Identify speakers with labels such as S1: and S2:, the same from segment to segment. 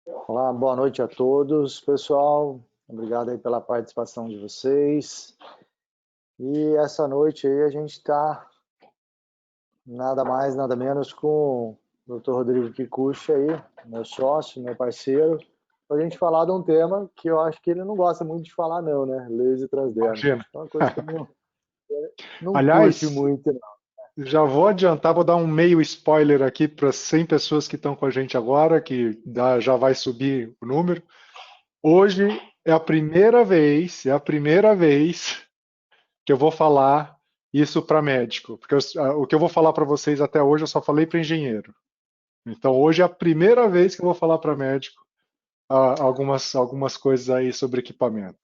S1: Olá, boa noite a todos, pessoal. Obrigado aí pela participação de vocês. E essa noite aí a gente está nada mais, nada menos com o Dr. Rodrigo Kikuchi aí, meu sócio, meu parceiro, para a gente falar de um tema que eu acho que ele não gosta muito de falar não, né? Laser transdérmico.
S2: Imagina.
S1: Acho que é uma coisa que ele não curte
S2: Aliás,
S1: muito, não.
S2: já vou adiantar, vou dar um meio spoiler aqui para 100 pessoas que estão com a gente agora, que já vai subir o número. Hoje é a primeira vez que eu vou falar isso para médico, porque o que eu vou falar para vocês até hoje eu só falei para engenheiro. Então hoje é a primeira vez que eu vou falar para médico algumas coisas aí sobre equipamento.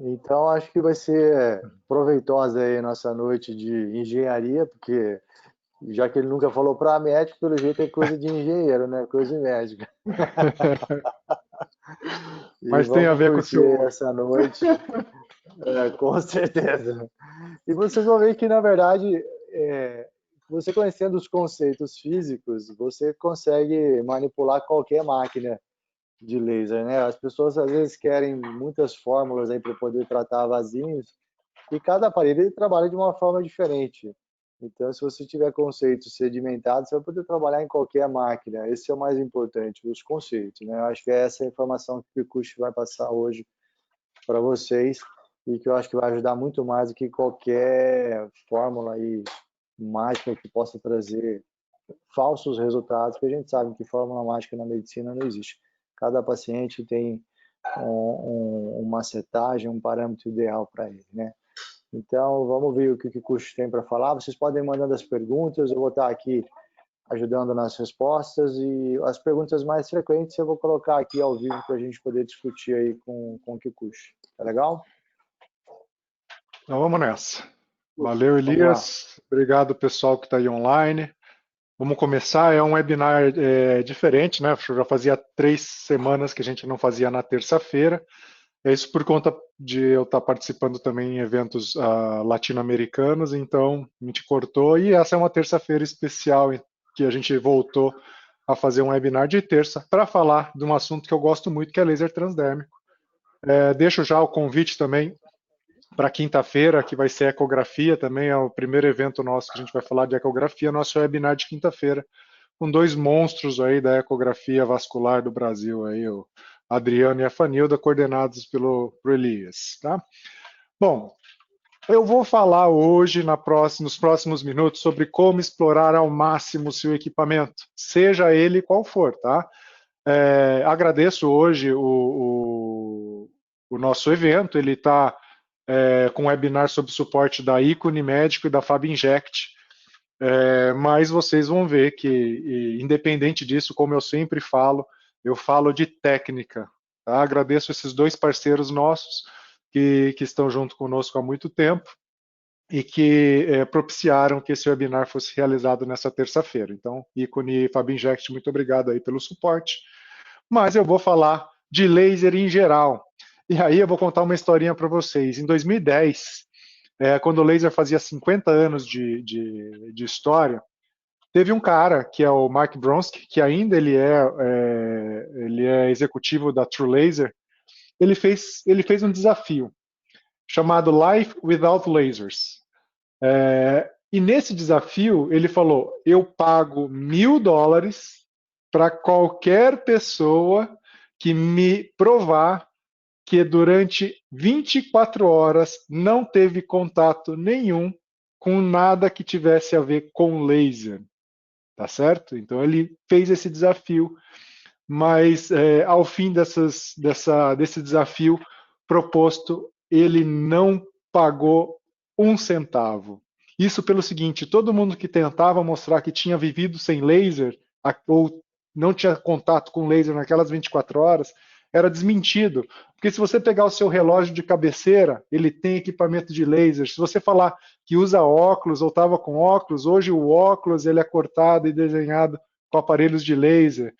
S1: Então acho que vai ser proveitosa aí a nossa noite de engenharia, porque já que ele nunca falou para médico, pelo jeito é coisa de engenheiro, né? Coisa de médico. E
S2: Mas tem a
S1: vamos
S2: ver com o
S1: curtir
S2: seu.
S1: essa noite, com certeza. E vocês vão ver que, na verdade, você conhecendo os conceitos físicos, você consegue manipular qualquer máquina de laser, né? As pessoas às vezes querem muitas fórmulas aí para poder tratar vasinhos, e cada aparelho ele trabalha de uma forma diferente. Então, se você tiver conceitos sedimentados, você vai poder trabalhar em qualquer máquina. Esse é o mais importante, os conceitos, né? Eu acho que é essa a informação que o Kikuchi vai passar hoje para vocês e que eu acho que vai ajudar muito mais do que qualquer fórmula aí mágica que possa trazer falsos resultados, que a gente sabe que fórmula mágica na medicina não existe. Cada paciente tem uma setagem, um parâmetro ideal para ele, né? Então, vamos ver o que o Kikuchi tem para falar. Vocês podem ir mandando as perguntas, eu vou estar aqui ajudando nas respostas e as perguntas mais frequentes eu vou colocar aqui ao vivo para a gente poder discutir aí com o Kikuchi. Tá legal?
S2: Então vamos nessa. Valeu,
S1: Vamos lá.
S2: Elias. Obrigado, pessoal que está aí online. Vamos começar. É um webinar diferente, né? Já fazia 3 semanas que a gente não fazia na terça-feira. É isso por conta de eu estar participando também em eventos latino-americanos, então a gente cortou. E essa é uma terça-feira especial que a gente voltou a fazer um webinar de terça para falar de um assunto que eu gosto muito, que é laser transdérmico. Deixo já o convite também para quinta-feira, que vai ser ecografia também, é o primeiro evento nosso que a gente vai falar de ecografia, nosso webinar de quinta-feira, com dois monstros aí da ecografia vascular do Brasil, aí, o Adriano e a Fanilda, coordenados pro Elias. Tá? Bom, eu vou falar hoje, nos próximos minutos, sobre como explorar ao máximo o seu equipamento, seja ele qual for, tá? Agradeço hoje o nosso evento, ele está com webinar sobre suporte da Icone Médico e da Fab Inject. Mas vocês vão ver que, independente disso, como eu sempre falo, eu falo de técnica. Tá? Agradeço esses dois parceiros nossos que estão junto conosco há muito tempo e que propiciaram que esse webinar fosse realizado nessa terça-feira. Então, Icone e Fab Inject, muito obrigado aí pelo suporte. Mas eu vou falar de laser em geral. E aí eu vou contar uma historinha para vocês. Em 2010, quando o laser fazia 50 anos de história, teve um cara, que é o Mark Bronsky, que ainda ele é executivo da True Laser, ele fez um desafio chamado Life Without Lasers. E nesse desafio ele falou: eu pago $1.000 para qualquer pessoa que me provar que durante 24 horas não teve contato nenhum com nada que tivesse a ver com laser, tá certo? Então ele fez esse desafio, mas ao fim desse desafio proposto, ele não pagou um centavo. Isso pelo seguinte: todo mundo que tentava mostrar que tinha vivido sem laser ou não tinha contato com laser naquelas 24 horas era desmentido. Porque se você pegar o seu relógio de cabeceira, ele tem equipamento de laser. Se você falar que usa óculos ou estava com óculos, hoje o óculos ele é cortado e desenhado com aparelhos de laser.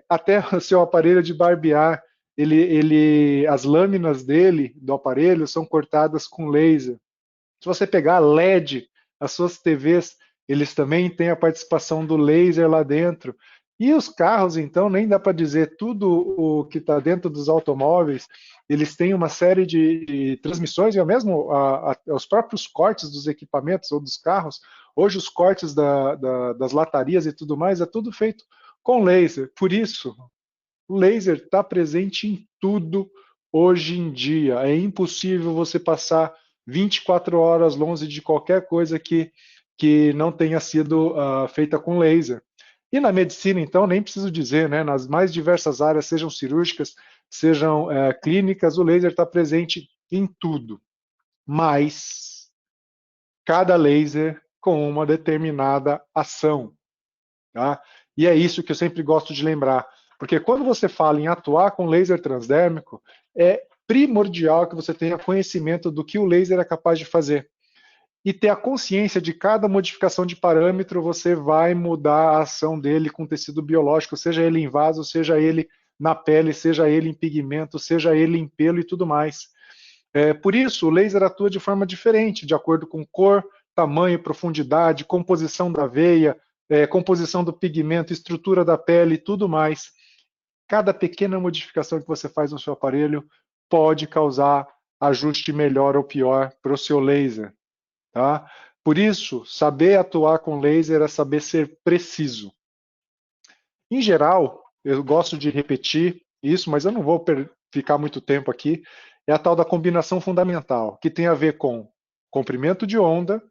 S2: Até o seu aparelho de barbear, as lâminas dele, do aparelho, são cortadas com laser. Se você pegar LED, as suas TVs, eles também têm a participação do laser lá dentro. E os carros, então, nem dá para dizer tudo o que está dentro dos automóveis. Eles têm uma série de transmissões e mesmo os próprios cortes dos equipamentos ou dos carros. Hoje, os cortes das latarias e tudo mais é tudo feito com laser. Por isso, o laser está presente em tudo hoje em dia. É impossível você passar 24 horas longe de qualquer coisa que não tenha sido feita com laser. E na medicina, então, nem preciso dizer, né? Nas mais diversas áreas, sejam cirúrgicas, sejam clínicas, o laser está presente em tudo. Mas cada laser com uma determinada ação. Tá? E é isso que eu sempre gosto de lembrar. Porque quando você fala em atuar com laser transdérmico, é primordial que você tenha conhecimento do que o laser é capaz de fazer. E ter a consciência de cada modificação de parâmetro, você vai mudar a ação dele com tecido biológico, seja ele em vaso, seja ele na pele, seja ele em pigmento, seja ele em pelo e tudo mais. Por isso, o laser atua de forma diferente, de acordo com cor, tamanho, profundidade, composição da veia, composição do pigmento, estrutura da pele e tudo mais. Cada pequena modificação que você faz no seu aparelho pode causar ajuste melhor ou pior para o seu laser. Tá? Por isso, saber atuar com laser é saber ser preciso. Em geral, eu gosto de repetir isso, mas eu não vou ficar muito tempo aqui, é a tal da combinação fundamental, que tem a ver com comprimento de onda,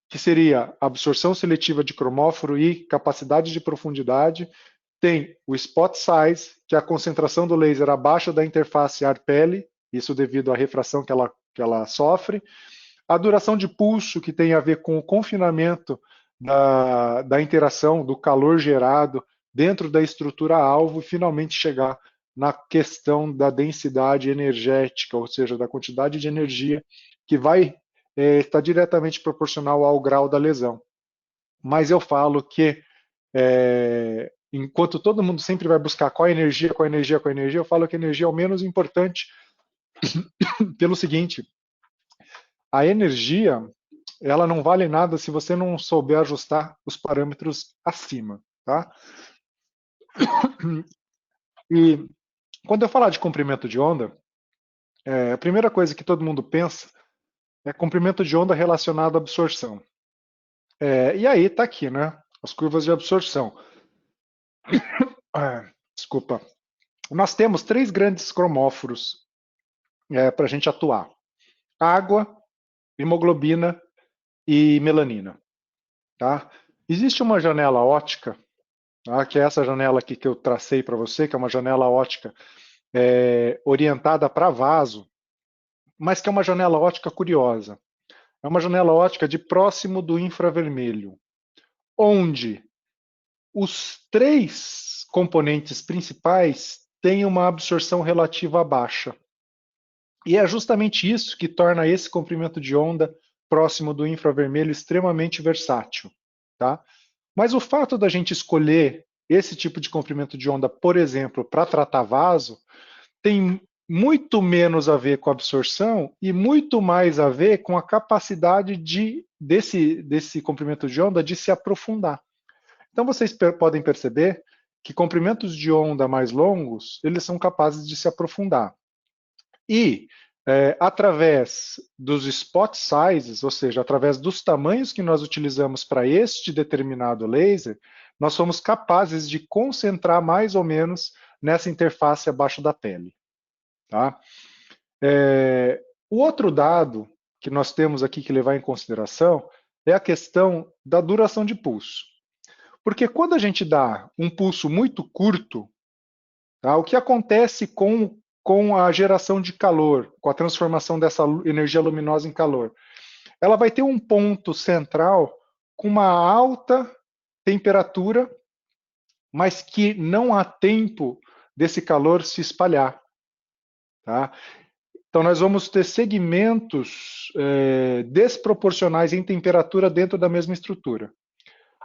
S2: que seria absorção seletiva de cromóforo e capacidade de profundidade, tem o spot size, que é a concentração do laser abaixo da interface ar-pele, isso devido à refração que ela sofre, a duração de pulso, que tem a ver com o confinamento da interação, do calor gerado dentro da estrutura alvo e finalmente chegar na questão da densidade energética, ou seja, da quantidade de energia que vai estar diretamente proporcional ao grau da lesão. Mas eu falo que enquanto todo mundo sempre vai buscar qual é a energia, qual é a energia, qual é a energia, eu falo que a energia é o menos importante pelo seguinte, a energia ela não vale nada se você não souber ajustar os parâmetros acima, tá? E quando eu falar de comprimento de onda, a primeira coisa que todo mundo pensa é comprimento de onda relacionado à absorção. E aí está aqui, né? As curvas de absorção. Desculpa. Nós temos 3 grandes cromóforos para a gente atuar: água, hemoglobina e melanina. Tá? Existe uma janela óptica, tá? Que é essa janela aqui que eu tracei para você, que é uma janela óptica orientada para vaso, mas que é uma janela óptica curiosa. É uma janela óptica de próximo do infravermelho, onde os 3 componentes principais têm uma absorção relativa baixa. E é justamente isso que torna esse comprimento de onda próximo do infravermelho extremamente versátil. Tá? Mas o fato da gente escolher esse tipo de comprimento de onda, por exemplo, para tratar vaso, tem muito menos a ver com a absorção e muito mais a ver com a capacidade desse comprimento de onda de se aprofundar. Então vocês podem perceber que comprimentos de onda mais longos, eles são capazes de se aprofundar. E através dos spot sizes, ou seja, através dos tamanhos que nós utilizamos para este determinado laser, nós somos capazes de concentrar mais ou menos nessa interface abaixo da pele. Tá? O outro dado que nós temos aqui que levar em consideração é a questão da duração de pulso. Porque quando a gente dá um pulso muito curto, tá, o que acontece com a geração de calor, com a transformação dessa energia luminosa em calor? Ela vai ter um ponto central com uma alta temperatura, mas que não há tempo desse calor se espalhar. Tá? Então, nós vamos ter segmentos desproporcionais em temperatura dentro da mesma estrutura.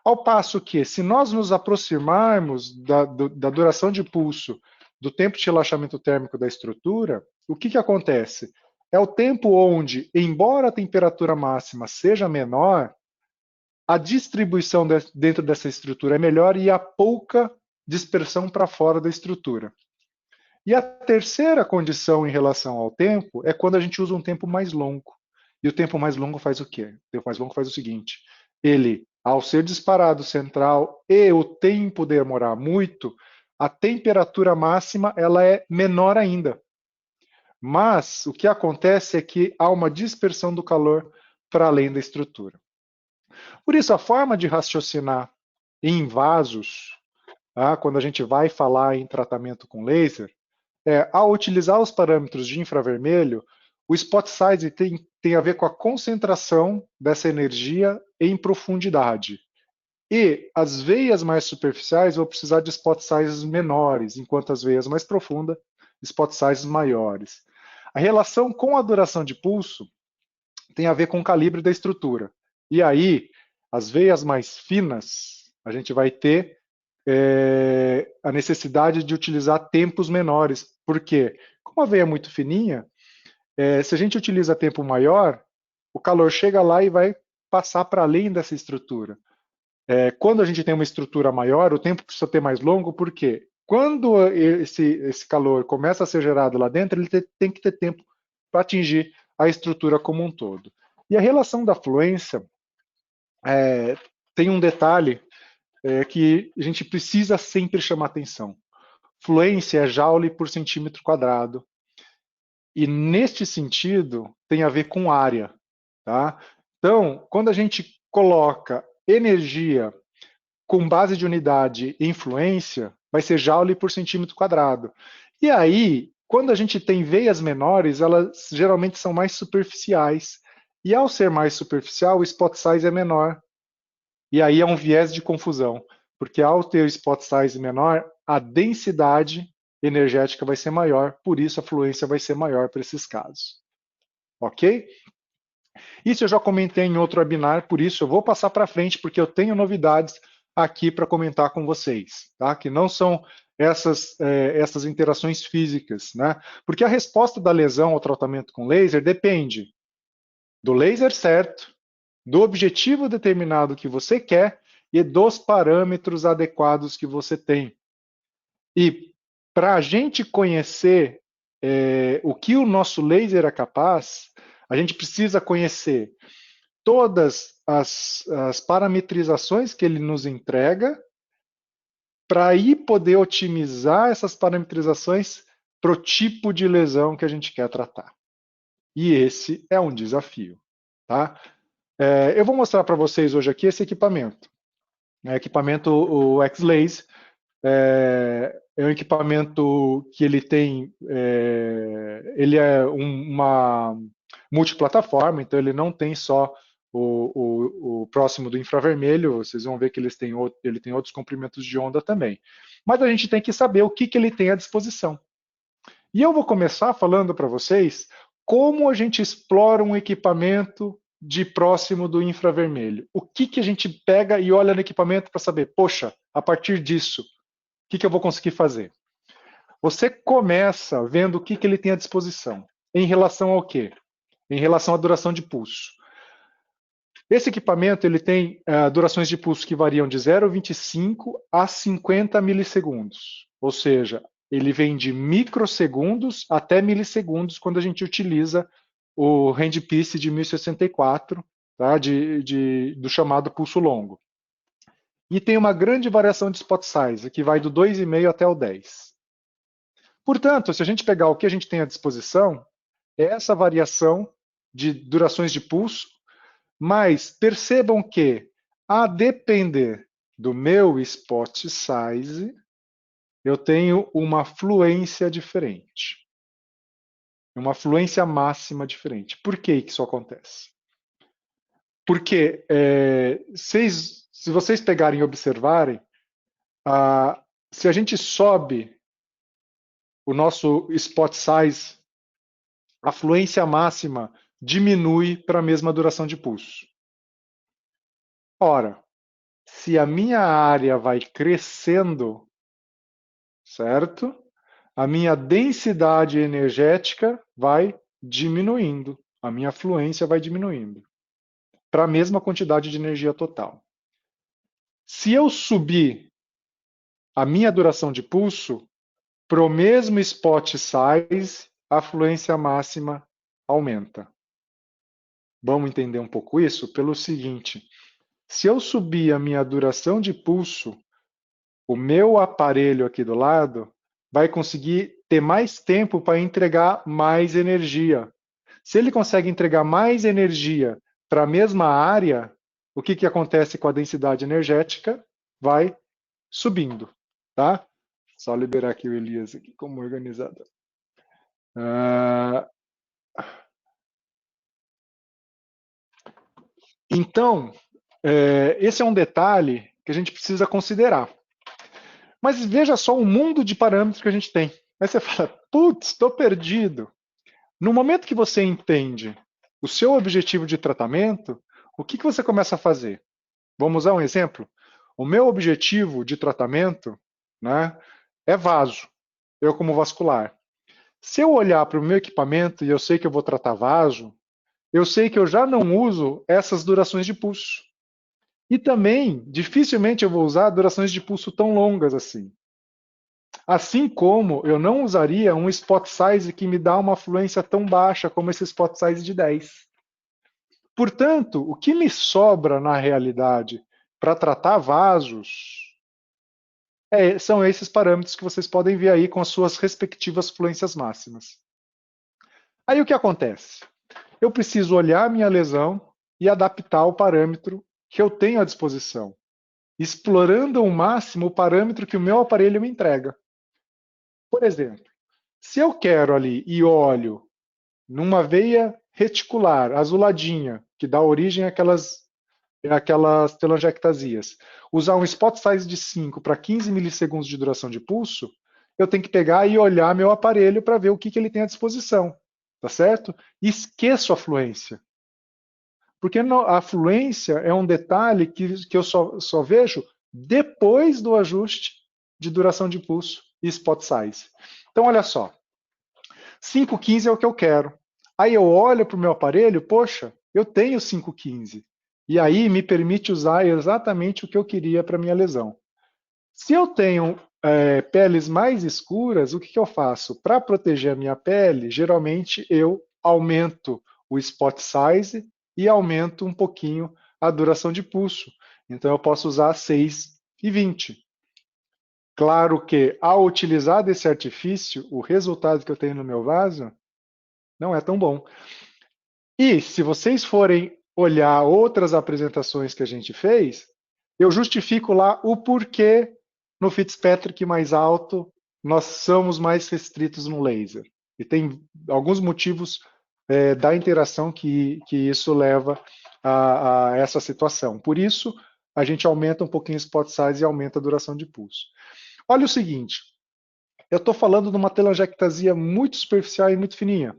S2: Ao passo que, se nós nos aproximarmos da duração de pulso do tempo de relaxamento térmico da estrutura, o que acontece? É o tempo onde, embora a temperatura máxima seja menor, a distribuição dentro dessa estrutura é melhor e há pouca dispersão para fora da estrutura. E a terceira condição em relação ao tempo é quando a gente usa um tempo mais longo. E o tempo mais longo faz o quê? O tempo mais longo faz o seguinte: ele, ao ser disparado central e o tempo demorar muito, a temperatura máxima ela é menor ainda. Mas o que acontece é que há uma dispersão do calor para além da estrutura. Por isso, a forma de raciocinar em vasos, tá, quando a gente vai falar em tratamento com laser, ao utilizar os parâmetros de infravermelho, o spot size tem a ver com a concentração dessa energia em profundidade. E as veias mais superficiais vão precisar de spot sizes menores, enquanto as veias mais profundas, spot sizes maiores. A relação com a duração de pulso tem a ver com o calibre da estrutura. E aí, as veias mais finas, a gente vai ter a necessidade de utilizar tempos menores. Por quê? Como a veia é muito fininha, se a gente utiliza tempo maior, o calor chega lá e vai passar para além dessa estrutura. Quando a gente tem uma estrutura maior, o tempo precisa ter mais longo, por quê? Quando esse calor começa a ser gerado lá dentro, ele tem que ter tempo para atingir a estrutura como um todo. E a relação da fluência tem um detalhe que a gente precisa sempre chamar atenção. Fluência é joule por centímetro quadrado. E neste sentido, tem a ver com área. Tá? Então, quando a gente coloca energia com base de unidade e influência, vai ser joule por centímetro quadrado. E aí, quando a gente tem veias menores, elas geralmente são mais superficiais. E ao ser mais superficial, o spot size é menor. E aí é um viés de confusão, porque ao ter spot size menor, a densidade energética vai ser maior, por isso a fluência vai ser maior para esses casos. Ok? Isso eu já comentei em outro webinar, por isso eu vou passar para frente, porque eu tenho novidades aqui para comentar com vocês, tá? Que não são essas interações físicas, né? Porque a resposta da lesão ao tratamento com laser depende do laser certo, do objetivo determinado que você quer e dos parâmetros adequados que você tem. E para a gente conhecer o que o nosso laser é capaz, a gente precisa conhecer todas as parametrizações que ele nos entrega para aí poder otimizar essas parametrizações para o tipo de lesão que a gente quer tratar. E esse é um desafio. Tá? Eu vou mostrar para vocês hoje aqui esse equipamento. Equipamento, o X-Laser, é um equipamento que ele tem, ele é uma multiplataforma, então ele não tem só o próximo do infravermelho, vocês vão ver que ele tem outros comprimentos de onda também. Mas a gente tem que saber o que ele tem à disposição. E eu vou começar falando para vocês como a gente explora um equipamento de próximo do infravermelho. O que a gente pega e olha no equipamento para saber, poxa, a partir disso, o que eu vou conseguir fazer? Você começa vendo o que ele tem à disposição. Em relação ao quê? Em relação à duração de pulso. Esse equipamento ele tem durações de pulso que variam de 0,25 a 50 milissegundos. Ou seja, ele vem de microsegundos até milissegundos quando a gente utiliza o handpiece de 1064, tá? Do chamado pulso longo. E tem uma grande variação de spot size, que vai do 2,5 até o 10. Portanto, se a gente pegar o que a gente tem à disposição, é essa variação de durações de pulso, mas percebam que, a depender do meu spot size, eu tenho uma fluência diferente. Uma fluência máxima diferente. Por que isso acontece? Porque se vocês pegarem e observarem, se a gente sobe o nosso spot size, a fluência máxima diminui para a mesma duração de pulso. Ora, se a minha área vai crescendo, certo? A minha densidade energética vai diminuindo, a minha fluência vai diminuindo, para a mesma quantidade de energia total. Se eu subir a minha duração de pulso, para o mesmo spot size, a fluência máxima aumenta. Vamos entender um pouco isso? Pelo seguinte, se eu subir a minha duração de pulso, o meu aparelho aqui do lado vai conseguir ter mais tempo para entregar mais energia. Se ele consegue entregar mais energia para a mesma área, o que acontece com a densidade energética? Vai subindo, tá? Só liberar aqui o Elias aqui como organizador. Então, esse é um detalhe que a gente precisa considerar. Mas veja só o mundo de parâmetros que a gente tem. Aí você fala, putz, estou perdido. No momento que você entende o seu objetivo de tratamento, o que você começa a fazer? Vamos usar um exemplo? O meu objetivo de tratamento, né, é vaso, eu como vascular. Se eu olhar para o meu equipamento e eu sei que eu vou tratar vaso, eu sei que eu já não uso essas durações de pulso. E também, dificilmente eu vou usar durações de pulso tão longas assim. Assim como eu não usaria um spot size que me dá uma fluência tão baixa como esse spot size de 10. Portanto, o que me sobra na realidade para tratar vasos são esses parâmetros que vocês podem ver aí com as suas respectivas fluências máximas. Aí o que acontece? Eu preciso olhar a minha lesão e adaptar o parâmetro que eu tenho à disposição, explorando ao máximo o parâmetro que o meu aparelho me entrega. Por exemplo, se eu quero ali e olho numa veia reticular azuladinha, que dá origem àquelas telangiectasias, usar um spot size de 5 para 15 milissegundos de duração de pulso, eu tenho que pegar e olhar meu aparelho para ver o que ele tem à disposição, tá certo? E esqueço a fluência. Porque a fluência é um detalhe que eu só vejo depois do ajuste de duração de pulso e spot size. Então, olha só, 5,15 é o que eu quero. Aí eu olho para o meu aparelho, poxa, eu tenho 5,15. E aí me permite usar exatamente o que eu queria para minha lesão. Se eu tenho peles mais escuras, o que eu faço? Para proteger a minha pele, geralmente eu aumento o spot size e aumento um pouquinho a duração de pulso. Então eu posso usar 6 e 20. Claro que ao utilizar desse artifício, o resultado que eu tenho no meu vaso não é tão bom. E se vocês forem olhar outras apresentações que a gente fez, eu justifico lá o porquê no Fitzpatrick mais alto nós somos mais restritos no laser. E tem alguns motivos da interação que isso leva a essa situação. Por isso, a gente aumenta um pouquinho o spot size e aumenta a duração de pulso. Olha o seguinte, eu estou falando de uma telangiectasia muito superficial e muito fininha.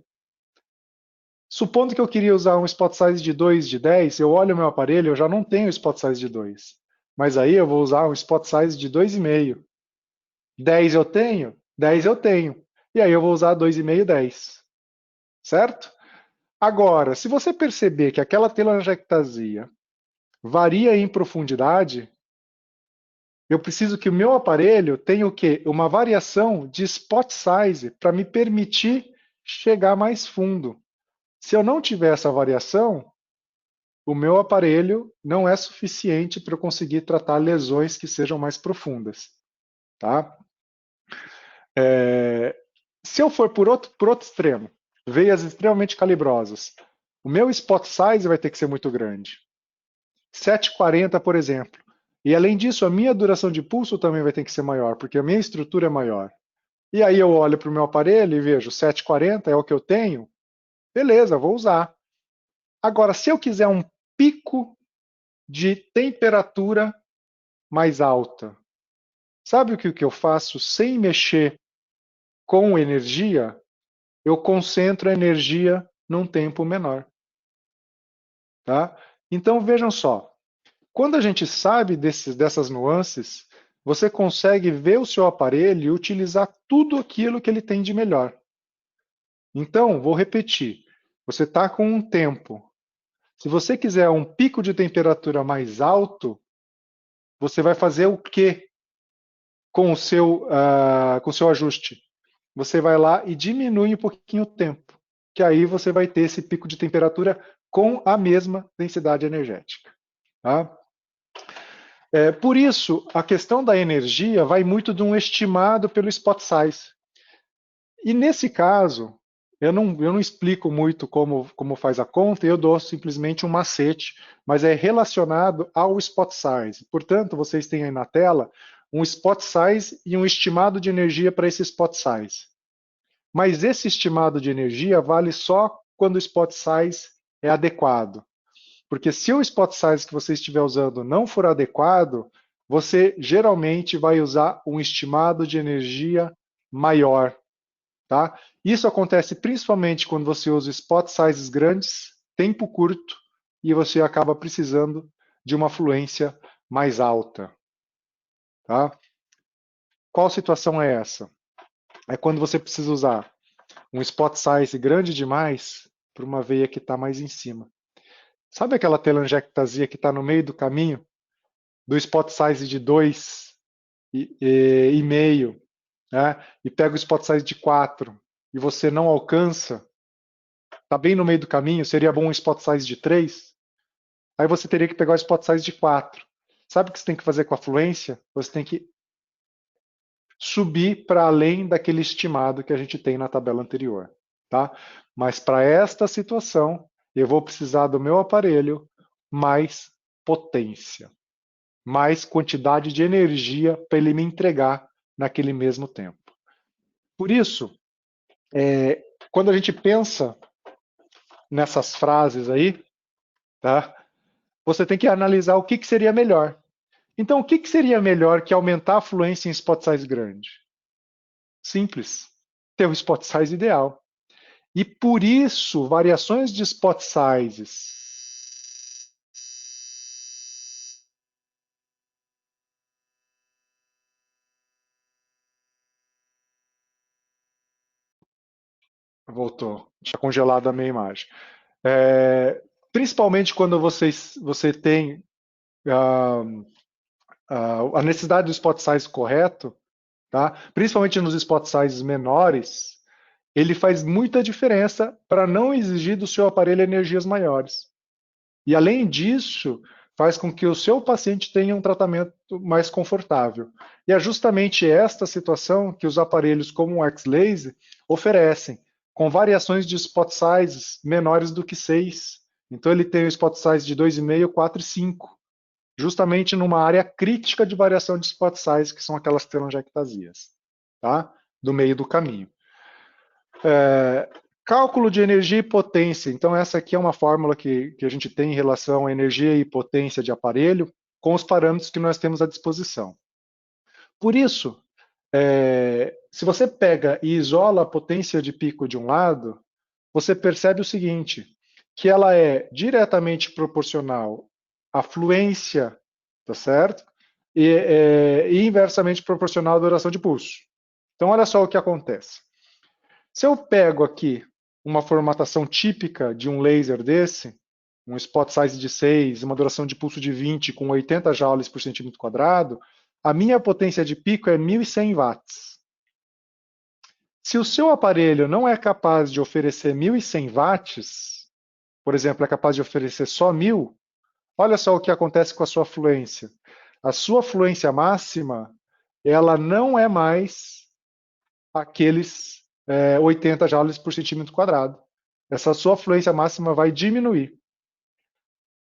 S2: Supondo que eu queria usar um spot size de 2 de 10, eu olho o meu aparelho, eu já não tenho spot size de 2. Mas aí eu vou usar um spot size de 2,5. 10 eu tenho? 10 eu tenho. E aí eu vou usar 2,5, 10. Certo? Agora, se você perceber que aquela telangiectasia varia em profundidade, eu preciso que o meu aparelho tenha o quê? Uma variação de spot size para me permitir chegar mais fundo. Se eu não tiver essa variação, o meu aparelho não é suficiente para eu conseguir tratar lesões que sejam mais profundas. Tá? Se eu for por outro extremo, veias extremamente calibrosas, o meu spot size vai ter que ser muito grande. 7,40, por exemplo. E além disso, a minha duração de pulso também vai ter que ser maior, porque a minha estrutura é maior. E aí eu olho para o meu aparelho e vejo 7,40 é o que eu tenho, beleza, vou usar. Agora, se eu quiser um pico de temperatura mais alta, sabe o que eu faço sem mexer com energia? Eu concentro a energia num tempo menor. Tá? Então vejam só, quando a gente sabe dessas nuances, você consegue ver o seu aparelho e utilizar tudo aquilo que ele tem de melhor. Então, vou repetir, você está com um tempo. Se você quiser um pico de temperatura mais alto, você vai fazer o quê? com o seu ajuste, você vai lá e diminui um pouquinho o tempo, que aí você vai ter esse pico de temperatura com a mesma densidade energética. Tá? Por isso, a questão da energia vai muito de um estimado pelo spot size. E nesse caso, eu não explico muito como faz a conta, eu dou simplesmente um macete, mas é relacionado ao spot size. Portanto, vocês têm aí na tela um spot size e um estimado de energia para esse spot size. Mas esse estimado de energia vale só quando o spot size é adequado. Porque se o spot size que você estiver usando não for adequado, você geralmente vai usar um estimado de energia maior. Tá? Isso acontece principalmente quando você usa spot sizes grandes, tempo curto, e você acaba precisando de uma fluência mais alta. Tá? Qual situação é essa? É quando você precisa usar um spot size grande demais para uma veia que está mais em cima. Sabe aquela telangiectasia que está no meio do caminho, do spot size de 2,5, né? E pega o spot size de 4 e você não alcança, está bem no meio do caminho, seria bom um spot size de 3, aí você teria que pegar o spot size de 4. Sabe o que você tem que fazer com a fluência? Você tem que subir para além daquele estimado que a gente tem na tabela anterior. Tá? Mas para esta situação, eu vou precisar do meu aparelho mais potência, mais quantidade de energia para ele me entregar naquele mesmo tempo. Por isso, quando a gente pensa nessas frases aí, tá? Você tem que analisar o que seria melhor. Então, o que seria melhor que aumentar a fluência em spot size grande? Simples. Ter o spot size ideal. E por isso, variações de spot sizes voltou, tinha congelado a minha imagem. Principalmente quando você tem a necessidade do spot size correto, tá? Principalmente nos spot sizes menores, ele faz muita diferença para não exigir do seu aparelho energias maiores. E além disso, faz com que o seu paciente tenha um tratamento mais confortável. E é justamente esta situação que os aparelhos como o X-Laser oferecem, com variações de spot sizes menores do que 6. Então ele tem o spot size de 2,5, 4 e 5, justamente numa área crítica de variação de spot size, que são aquelas telangiectasias, tá? Do meio do caminho. Cálculo de energia e potência. Então, essa aqui é uma fórmula que a gente tem em relação à energia e potência de aparelho com os parâmetros que nós temos à disposição. Por isso, se você pega e isola a potência de pico de um lado, você percebe o seguinte, que ela é diretamente proporcional à fluência, tá certo? E inversamente proporcional à duração de pulso. Então, olha só o que acontece. Se eu pego aqui uma formatação típica de um laser desse, um spot size de 6, uma duração de pulso de 20 com 80 joules por centímetro quadrado, a minha potência de pico é 1.100 watts. Se o seu aparelho não é capaz de oferecer 1.100 watts, por exemplo, é capaz de oferecer só 1.000, olha só o que acontece com a sua fluência. A sua fluência máxima, ela não é mais aqueles 80 joules por centímetro quadrado. Essa sua fluência máxima vai diminuir.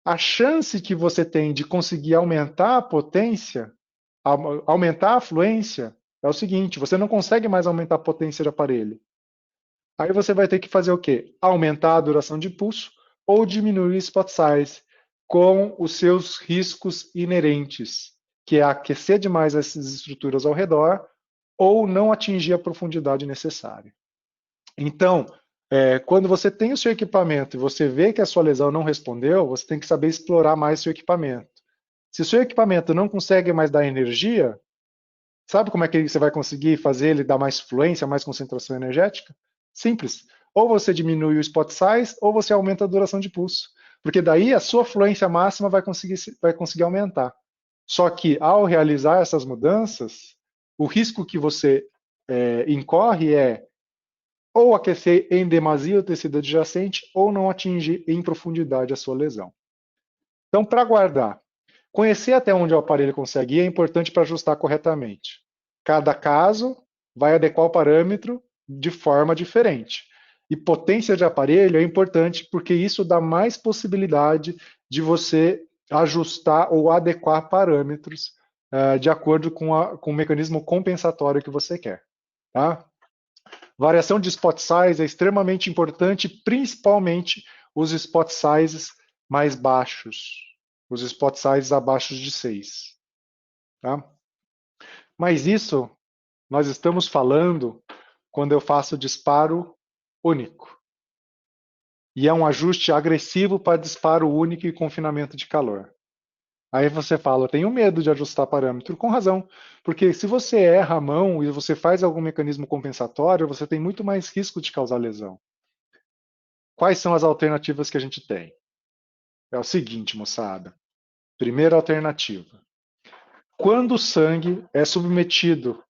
S2: A chance que você tem de conseguir aumentar a potência, aumentar a fluência, é o seguinte, você não consegue mais aumentar a potência de aparelho. Aí você vai ter que fazer o quê? Aumentar a duração de pulso ou diminuir o spot size com os seus riscos inerentes, que é aquecer demais essas estruturas ao redor ou não atingir a profundidade necessária. Então, quando você tem o seu equipamento e você vê que a sua lesão não respondeu, você tem que saber explorar mais seu equipamento. Se o seu equipamento não consegue mais dar energia, sabe como é que você vai conseguir fazer ele dar mais fluência, mais concentração energética? Simples. Ou você diminui o spot size, ou você aumenta a duração de pulso. Porque daí a sua fluência máxima vai conseguir aumentar. Só que ao realizar essas mudanças, o risco que você incorre é ou aquecer em demasia o tecido adjacente ou não atingir em profundidade a sua lesão. Então, para guardar, conhecer até onde o aparelho consegue ir é importante para ajustar corretamente. Cada caso vai adequar o parâmetro de forma diferente. E potência de aparelho é importante porque isso dá mais possibilidade de você ajustar ou adequar parâmetros de acordo com o mecanismo compensatório que você quer. Tá? Variação de spot size é extremamente importante, principalmente os spot sizes mais baixos, os spot sizes abaixo de 6. Tá? Mas isso nós estamos falando quando eu faço disparo único. E é um ajuste agressivo para disparo único e confinamento de calor. Aí você fala, eu tenho medo de ajustar parâmetro, com razão, porque se você erra a mão e você faz algum mecanismo compensatório, você tem muito mais risco de causar lesão. Quais são as alternativas que a gente tem? É o seguinte, moçada. Primeira alternativa. Quando o sangue é submetido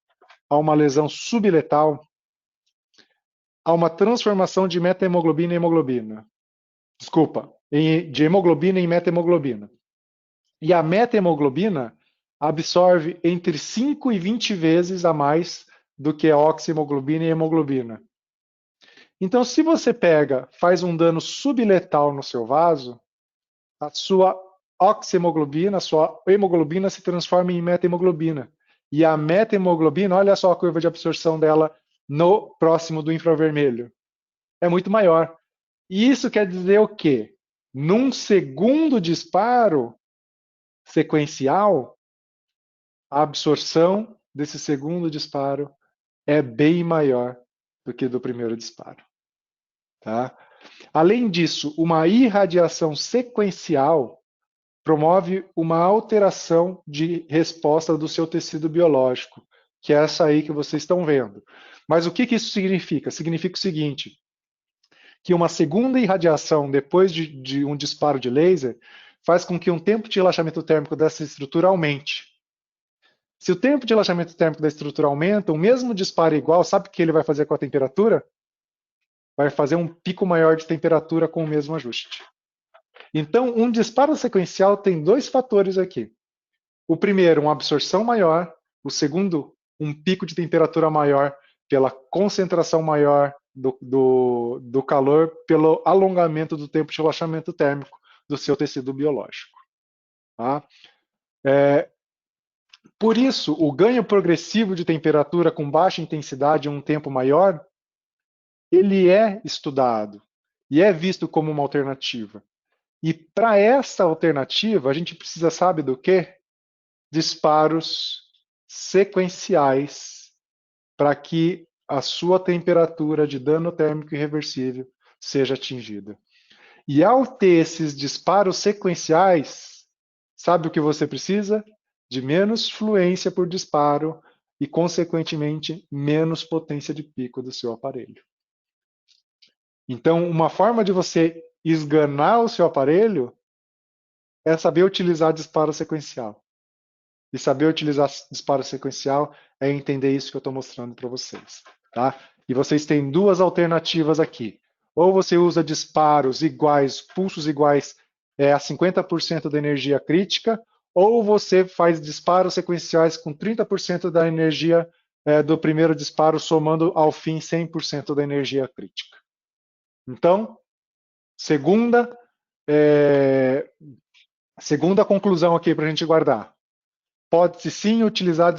S2: a uma lesão subletal, há uma transformação de metahemoglobina em hemoglobina. Desculpa, de hemoglobina em metahemoglobina. E a metahemoglobina absorve entre 5 e 20 vezes a mais do que a oxihemoglobina e hemoglobina. Então, se você faz um dano subletal no seu vaso, a sua oxihemoglobina, a sua hemoglobina se transforma em metahemoglobina. E a metahemoglobina, olha só a curva de absorção dela no próximo do infravermelho. É muito maior. E isso quer dizer o quê? Num segundo disparo sequencial, a absorção desse segundo disparo é bem maior do que do primeiro disparo. Tá? Além disso, uma irradiação sequencial promove uma alteração de resposta do seu tecido biológico, que é essa aí que vocês estão vendo. Mas o que isso significa? Significa o seguinte, que uma segunda irradiação depois de um disparo de laser faz com que um tempo de relaxamento térmico dessa estrutura aumente. Se o tempo de relaxamento térmico da estrutura aumenta, o mesmo disparo igual, sabe o que ele vai fazer com a temperatura? Vai fazer um pico maior de temperatura com o mesmo ajuste. Então, um disparo sequencial tem dois fatores aqui. O primeiro, uma absorção maior. O segundo, um pico de temperatura maior pela concentração maior do calor, pelo alongamento do tempo de relaxamento térmico do seu tecido biológico. Tá? Por isso, o ganho progressivo de temperatura com baixa intensidade em um tempo maior, ele é estudado e é visto como uma alternativa. E para essa alternativa, a gente precisa, sabe do quê? Disparos sequenciais para que a sua temperatura de dano térmico irreversível seja atingida. E ao ter esses disparos sequenciais, sabe o que você precisa? De menos fluência por disparo e, consequentemente, menos potência de pico do seu aparelho. Então, uma forma de você esganar o seu aparelho é saber utilizar disparo sequencial. E saber utilizar disparo sequencial é entender isso que eu estou mostrando para vocês. Tá? E vocês têm duas alternativas aqui. Ou você usa disparos iguais, pulsos iguais a 50% da energia crítica, ou você faz disparos sequenciais com 30% da energia do primeiro disparo, somando ao fim 100% da energia crítica. Então, segunda conclusão aqui para a gente guardar. Pode-se sim utilizar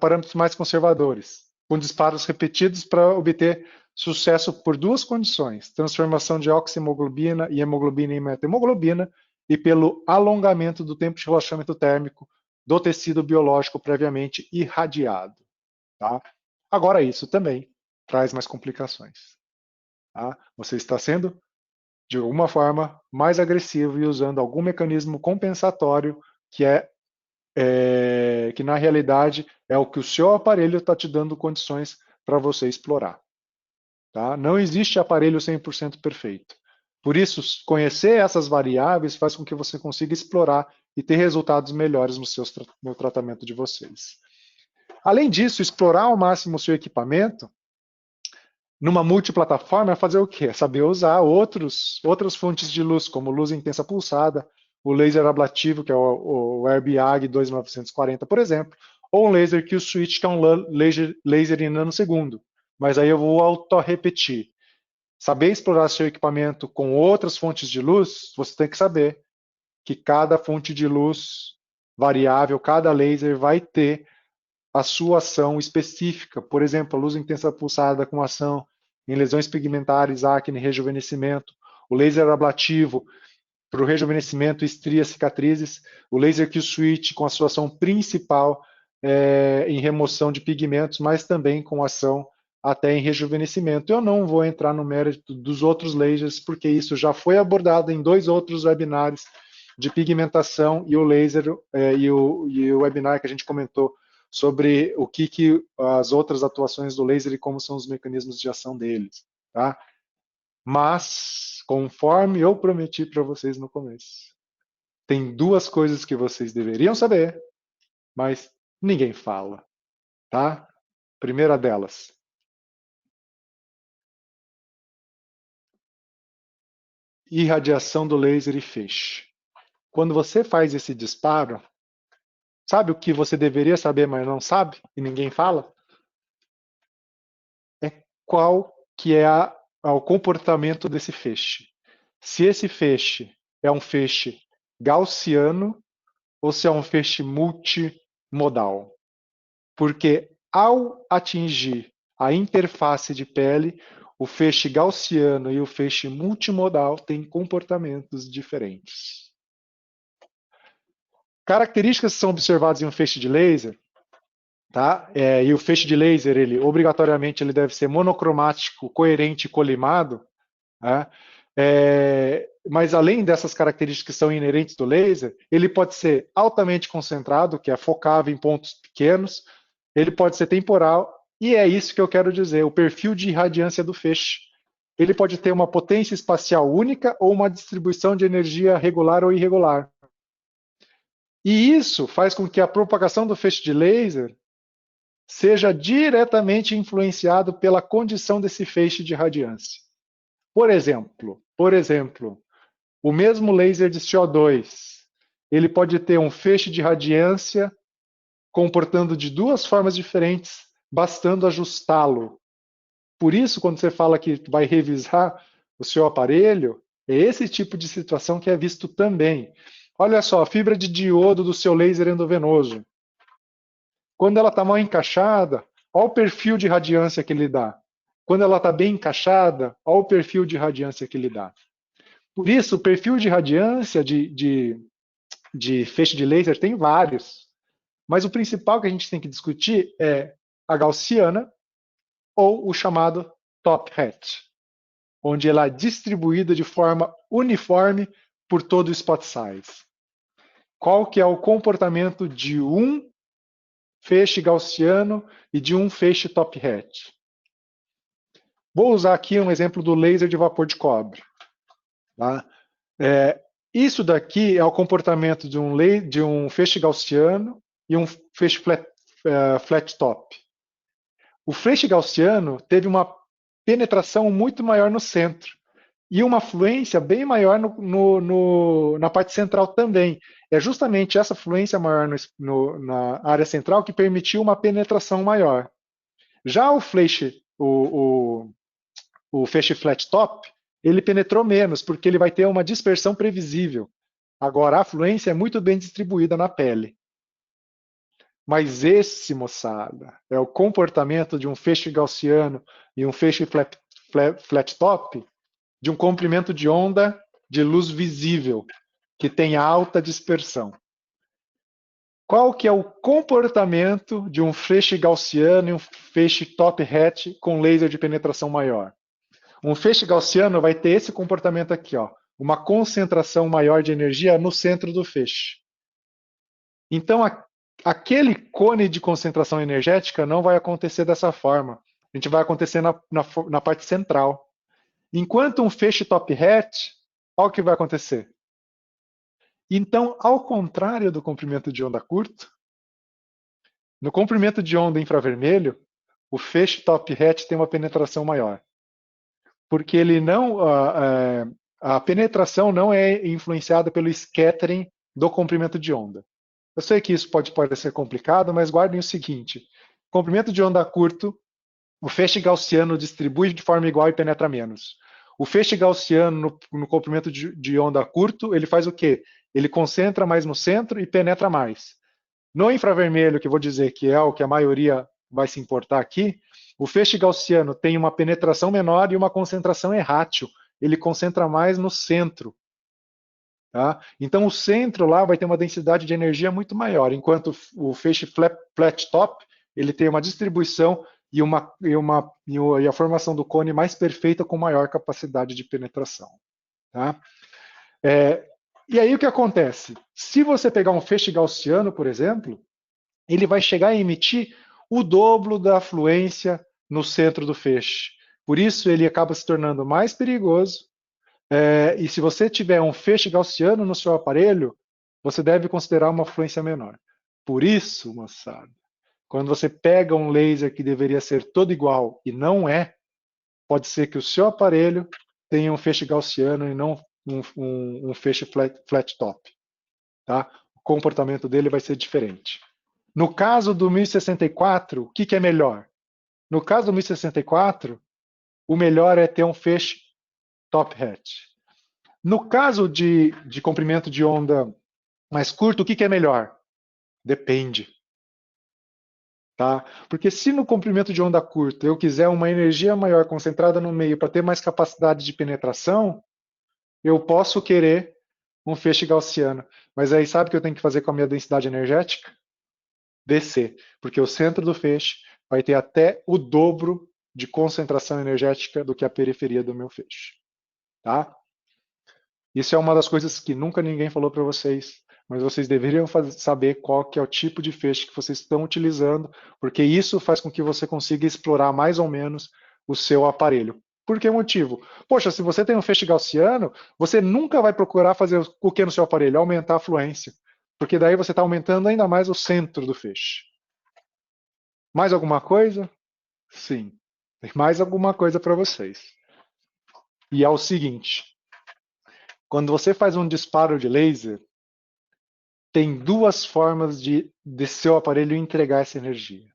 S2: parâmetros mais conservadores, com disparos repetidos para obter sucesso por duas condições: transformação de oxihemoglobina e hemoglobina em metahemoglobina e pelo alongamento do tempo de relaxamento térmico do tecido biológico previamente irradiado. Tá? Agora, isso também traz mais complicações. Tá? Você está sendo, de alguma forma, mais agressivo e usando algum mecanismo compensatório que na realidade é o que o seu aparelho está te dando condições para você explorar. Tá? Não existe aparelho 100% perfeito. Por isso, conhecer essas variáveis faz com que você consiga explorar e ter resultados melhores no tratamento de vocês. Além disso, explorar ao máximo o seu equipamento numa multiplataforma é fazer o quê? É saber usar outras fontes de luz, como luz intensa pulsada, o laser ablativo, que é o Airbag 2940, por exemplo, ou um laser Kill Switch, que é um laser em nanosegundo. Mas aí eu vou auto-repetir. Saber explorar seu equipamento com outras fontes de luz, você tem que saber que cada fonte de luz variável, cada laser vai ter a sua ação específica. Por exemplo, a luz intensa pulsada com ação em lesões pigmentares, acne, rejuvenescimento, o laser ablativo para o rejuvenescimento, estrias, cicatrizes, o laser Kill Switch com a sua ação principal em remoção de pigmentos, mas também com ação até em rejuvenescimento. Eu não vou entrar no mérito dos outros lasers, porque isso já foi abordado em 2 outros webinários de pigmentação e o laser e o webinar que a gente comentou sobre o que as outras atuações do laser e como são os mecanismos de ação deles, tá? Mas, conforme eu prometi para vocês no começo, tem 2 coisas que vocês deveriam saber, mas ninguém fala, tá? Primeira delas, irradiação do laser e feixe. Quando você faz esse disparo, sabe o que você deveria saber, mas não sabe e ninguém fala? É qual que é o comportamento desse feixe. Se esse feixe é um feixe gaussiano ou se é um feixe multimodal. Porque ao atingir a interface de pele, o feixe gaussiano e o feixe multimodal têm comportamentos diferentes. Características que são observadas em um feixe de laser, tá? E o feixe de laser, ele obrigatoriamente ele deve ser monocromático, coerente e colimado, tá? Mas além dessas características que são inerentes do laser, ele pode ser altamente concentrado, que é focável em pontos pequenos, ele pode ser temporal, e é isso que eu quero dizer, o perfil de irradiância do feixe. Ele pode ter uma potência espacial única ou uma distribuição de energia regular ou irregular. E isso faz com que a propagação do feixe de laser seja diretamente influenciado pela condição desse feixe de radiância. Por exemplo, o mesmo laser de CO2, ele pode ter um feixe de radiância comportando de 2 formas diferentes, bastando ajustá-lo. Por isso, quando você fala que vai revisar o seu aparelho, é esse tipo de situação que é visto também. Olha só, a fibra de diodo do seu laser endovenoso. Quando ela está mal encaixada, olha o perfil de radiância que ele dá. Quando ela está bem encaixada, olha o perfil de radiância que ele dá. Por isso, o perfil de radiância de feixe de laser tem vários. Mas o principal que a gente tem que discutir é a gaussiana ou o chamado top hat, onde ela é distribuída de forma uniforme por todo o spot size. Qual que é o comportamento de um feixe gaussiano e de um feixe top hat? Vou usar aqui um exemplo do laser de vapor de cobre. Tá? Isso daqui é o comportamento de um feixe gaussiano e um feixe flat top. O feixe gaussiano teve uma penetração muito maior no centro e uma fluência bem maior na parte central também. É justamente essa fluência maior na área central que permitiu uma penetração maior. Já o feixe flat top, ele penetrou menos, porque ele vai ter uma dispersão previsível. Agora, a fluência é muito bem distribuída na pele. Mas esse, moçada, é o comportamento de um feixe gaussiano e um feixe flat top de um comprimento de onda de luz visível, que tem alta dispersão. Qual que é o comportamento de um feixe gaussiano e um feixe top hat com laser de penetração maior? Um feixe gaussiano vai ter esse comportamento aqui, ó, uma concentração maior de energia no centro do feixe. Então, aquele cone de concentração energética não vai acontecer dessa forma. A gente vai acontecer na parte central. Enquanto um feixe top hat, olha o que vai acontecer. Então, ao contrário do comprimento de onda curto, No comprimento de onda infravermelho, o feixe top hat tem uma penetração maior, porque ele não, a penetração não é influenciada pelo scattering do comprimento de onda. Eu sei que isso pode parecer complicado, mas guardem o seguinte: comprimento de onda curto, o feixe gaussiano distribui de forma igual e penetra menos. O feixe gaussiano no comprimento de onda curto, ele faz o quê? Ele concentra mais no centro e penetra mais. No infravermelho, que eu vou dizer que é o que a maioria vai se importar aqui, o feixe gaussiano tem uma penetração menor e uma concentração errátil. Ele concentra mais no centro. Tá? Então, o centro lá vai ter uma densidade de energia muito maior, enquanto o feixe flat top ele tem uma distribuição e a formação do cone mais perfeita com maior capacidade de penetração. Tá? E aí o que acontece? Se você pegar um feixe gaussiano, por exemplo, ele vai chegar a emitir o dobro da afluência no centro do feixe. Por isso, ele acaba se tornando mais perigoso. E se você tiver um feixe gaussiano no seu aparelho, você deve considerar uma afluência menor. Por isso, moçada, quando você pega um laser que deveria ser todo igual e não é, pode ser que o seu aparelho tenha um feixe gaussiano e não um feixe flat top. Tá? O comportamento dele vai ser diferente. No caso do 1064, o que é melhor? No caso do 1064, o melhor é ter um feixe top hat. No caso de comprimento de onda mais curto, o que é melhor? Depende. Tá? Porque se no comprimento de onda curta eu quiser uma energia maior concentrada no meio para ter mais capacidade de penetração, eu posso querer um feixe gaussiano. Mas aí sabe o que eu tenho que fazer com a minha densidade energética? Descer. Porque o centro do feixe vai ter até o dobro de concentração energética do que a periferia do meu feixe. Tá? Isso é uma das coisas que nunca ninguém falou para vocês, mas vocês deveriam saber qual que é o tipo de feixe que vocês estão utilizando, porque isso faz com que você consiga explorar mais ou menos o seu aparelho. Por que motivo? Poxa, se você tem um feixe gaussiano, você nunca vai procurar fazer o que no seu aparelho? Aumentar a fluência, porque daí você está aumentando ainda mais o centro do feixe. Mais alguma coisa? Sim, tem mais alguma coisa para vocês. E é o seguinte: quando você faz um disparo de laser, tem duas formas de seu aparelho entregar essa energia.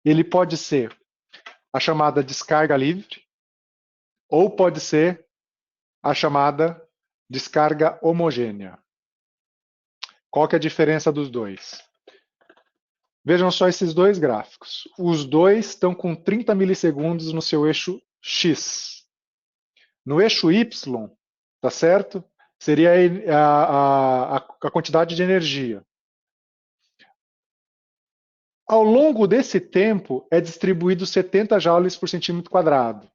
S2: Ele pode ser a chamada descarga livre, ou pode ser a chamada descarga homogênea. Qual que é a diferença dos dois? Vejam só esses dois gráficos. Os dois estão com 30 milissegundos no seu eixo X. No eixo Y, tá certo? Seria a quantidade de energia. Ao longo desse tempo, é distribuído 70 joules por centímetro quadrado.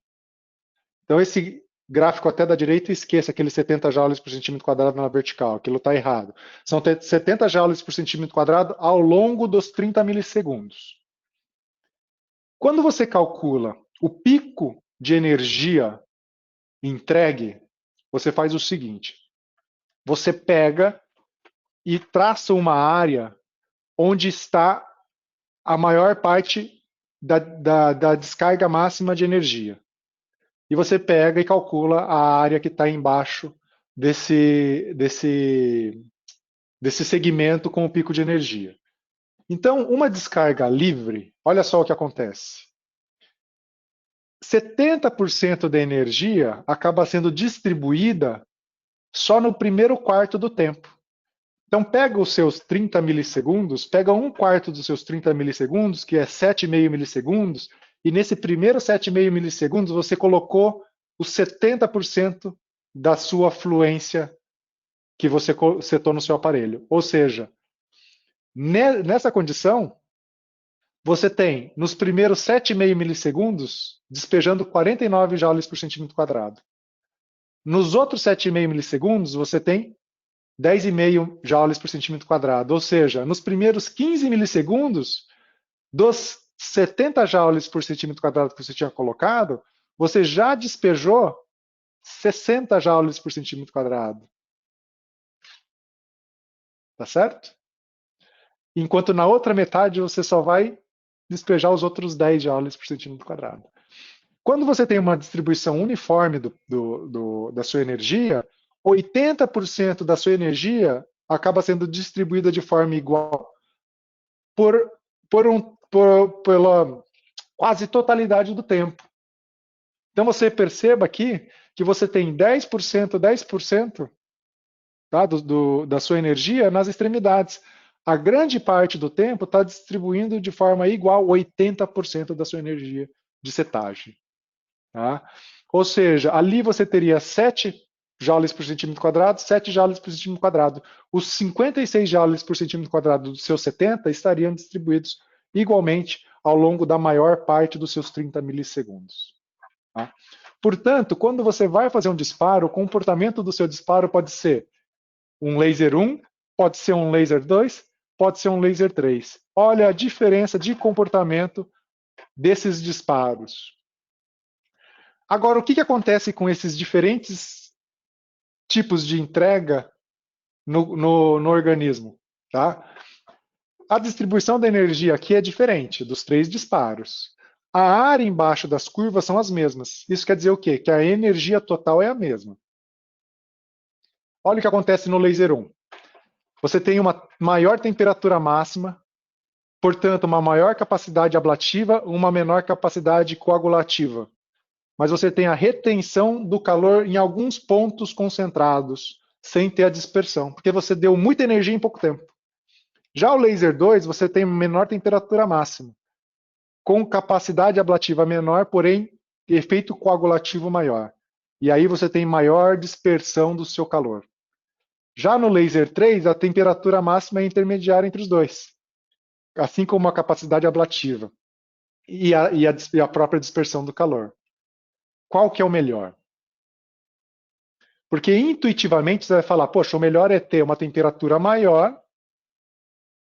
S2: Então, esse gráfico até da direita, esqueça aqueles 70 joules por centímetro quadrado na vertical, aquilo está errado. São 70 joules por centímetro quadrado ao longo dos 30 milissegundos. Quando você calcula o pico de energia entregue, você faz o seguinte: você pega e traça uma área onde está a maior parte da descarga máxima de energia. E você pega e calcula a área que está embaixo desse segmento com o pico de energia. Então, uma descarga livre, olha só o que acontece. 70% da energia acaba sendo distribuída só no primeiro quarto do tempo. Então, pega os seus 30 milissegundos, pega um quarto dos seus 30 milissegundos, que é 7,5 milissegundos, e nesse primeiro 7,5 milissegundos você colocou os 70% da sua fluência que você setou no seu aparelho. Ou seja, nessa condição, você tem, nos primeiros 7,5 milissegundos, despejando 49 joules por centímetro quadrado. Nos outros 7,5 milissegundos, você tem 10,5 joules por centímetro quadrado. Ou seja, nos primeiros 15 milissegundos, dos 70 joules por centímetro quadrado que você tinha colocado, você já despejou 60 joules por centímetro quadrado. Tá certo? enquanto na outra metade você só vai despejar os outros 10 joules por centímetro quadrado. Quando você tem uma distribuição uniforme da sua energia, 80% da sua energia acaba sendo distribuída de forma igual por, pela quase totalidade do tempo. Então você perceba aqui que você tem 10%, tá, da sua energia nas extremidades. A grande parte do tempo está distribuindo de forma igual 80% da sua energia de setagem. Tá? Ou seja, ali você teria 7 joules por centímetro quadrado, 7 joules por centímetro quadrado. Os 56 joules por centímetro quadrado dos seus 70 estariam distribuídos igualmente ao longo da maior parte dos seus 30 milissegundos. Tá? Portanto, quando você vai fazer um disparo, o comportamento do seu disparo pode ser um laser 1, pode ser um laser 2, pode ser um laser 3. Olha a diferença de comportamento desses disparos. Agora, o que acontece com esses diferentes tipos de entrega no organismo? Tá? A distribuição da energia aqui é diferente dos 3 disparos. A área embaixo das curvas são as mesmas. Isso quer dizer o quê? Que a energia total é a mesma. Olha o que acontece no laser 1. Você tem uma maior temperatura máxima, portanto, uma maior capacidade ablativa, uma menor capacidade coagulativa. Mas você tem a retenção do calor em alguns pontos concentrados, sem ter a dispersão, porque você deu muita energia em pouco tempo. Já o laser 2, você tem menor temperatura máxima, com capacidade ablativa menor, porém efeito coagulativo maior. E aí você tem maior dispersão do seu calor. Já no laser 3, a temperatura máxima é intermediária entre os dois, assim como a capacidade ablativa e a própria dispersão do calor. Qual que é o melhor? Porque intuitivamente você vai falar, poxa, o melhor é ter uma temperatura maior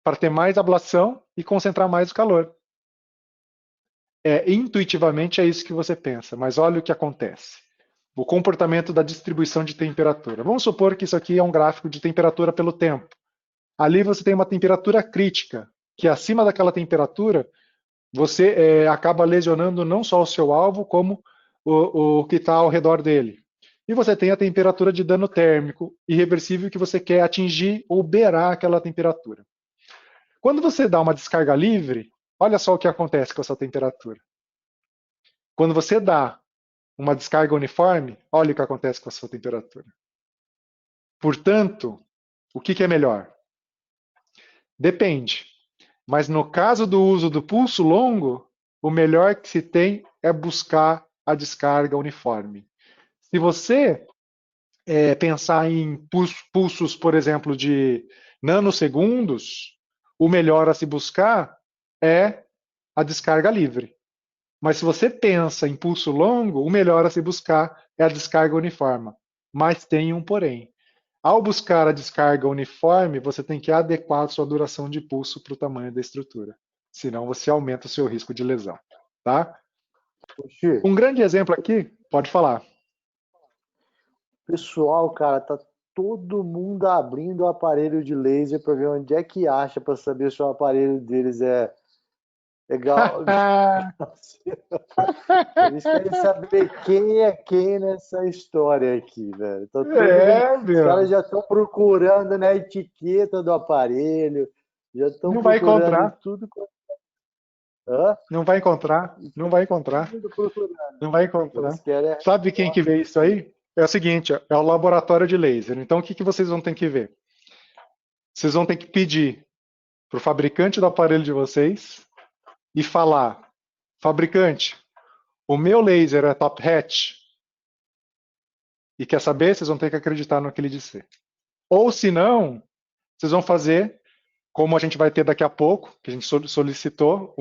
S2: para ter mais ablação e concentrar mais o calor. Intuitivamente é isso que você pensa, mas olha o que acontece. O comportamento da distribuição de temperatura. Vamos supor que isso aqui é um gráfico de temperatura pelo tempo. Ali você tem uma temperatura crítica, que acima daquela temperatura você acaba lesionando não só o seu alvo, como o que está ao redor dele. E você tem a temperatura de dano térmico irreversível que você quer atingir ou beirar aquela temperatura. Quando você dá uma descarga livre, olha só o que acontece com essa temperatura. Quando você dá uma descarga uniforme, olha o que acontece com a sua temperatura. Portanto, o que é melhor? Depende. Mas no caso do uso do pulso longo, o melhor que se tem é buscar a descarga uniforme. Se você pensar em pulsos, por exemplo, de nanosegundos, o melhor a se buscar é a descarga livre. Mas se você pensa em pulso longo, o melhor a se buscar é a descarga uniforme. Mas tem um porém. Ao buscar a descarga uniforme, você tem que adequar a sua duração de pulso para o tamanho da estrutura. Senão você aumenta o seu risco de lesão. Tá?
S1: Oxi,
S2: Um grande exemplo aqui, pode falar.
S1: pessoal, cara, tá todo mundo abrindo o aparelho de laser para ver onde é que acha para saber se o aparelho deles é legal. Eles querem saber quem é quem nessa história aqui, velho. Tá todo mundo... Os caras
S2: Meu.
S1: já estão procurando na etiqueta do aparelho, já estão
S2: Não vai
S1: procurando em
S2: encontrar.
S1: tudo. Hã?
S2: Não vai encontrar. Não vai encontrar.
S1: Tudo procurando.
S2: Não vai
S1: Eles
S2: encontrar.
S1: querem a
S2: Sabe quem que
S1: resposta.
S2: vê isso aí? É o seguinte, é o laboratório de laser. Então, o que vocês vão ter que ver? Vocês vão ter que pedir para o fabricante do aparelho de vocês e falar, fabricante, o meu laser é top hatch? E quer saber? Vocês vão ter que acreditar no que ele disser. Ou se não, vocês vão fazer, como a gente vai ter daqui a pouco, que a gente solicitou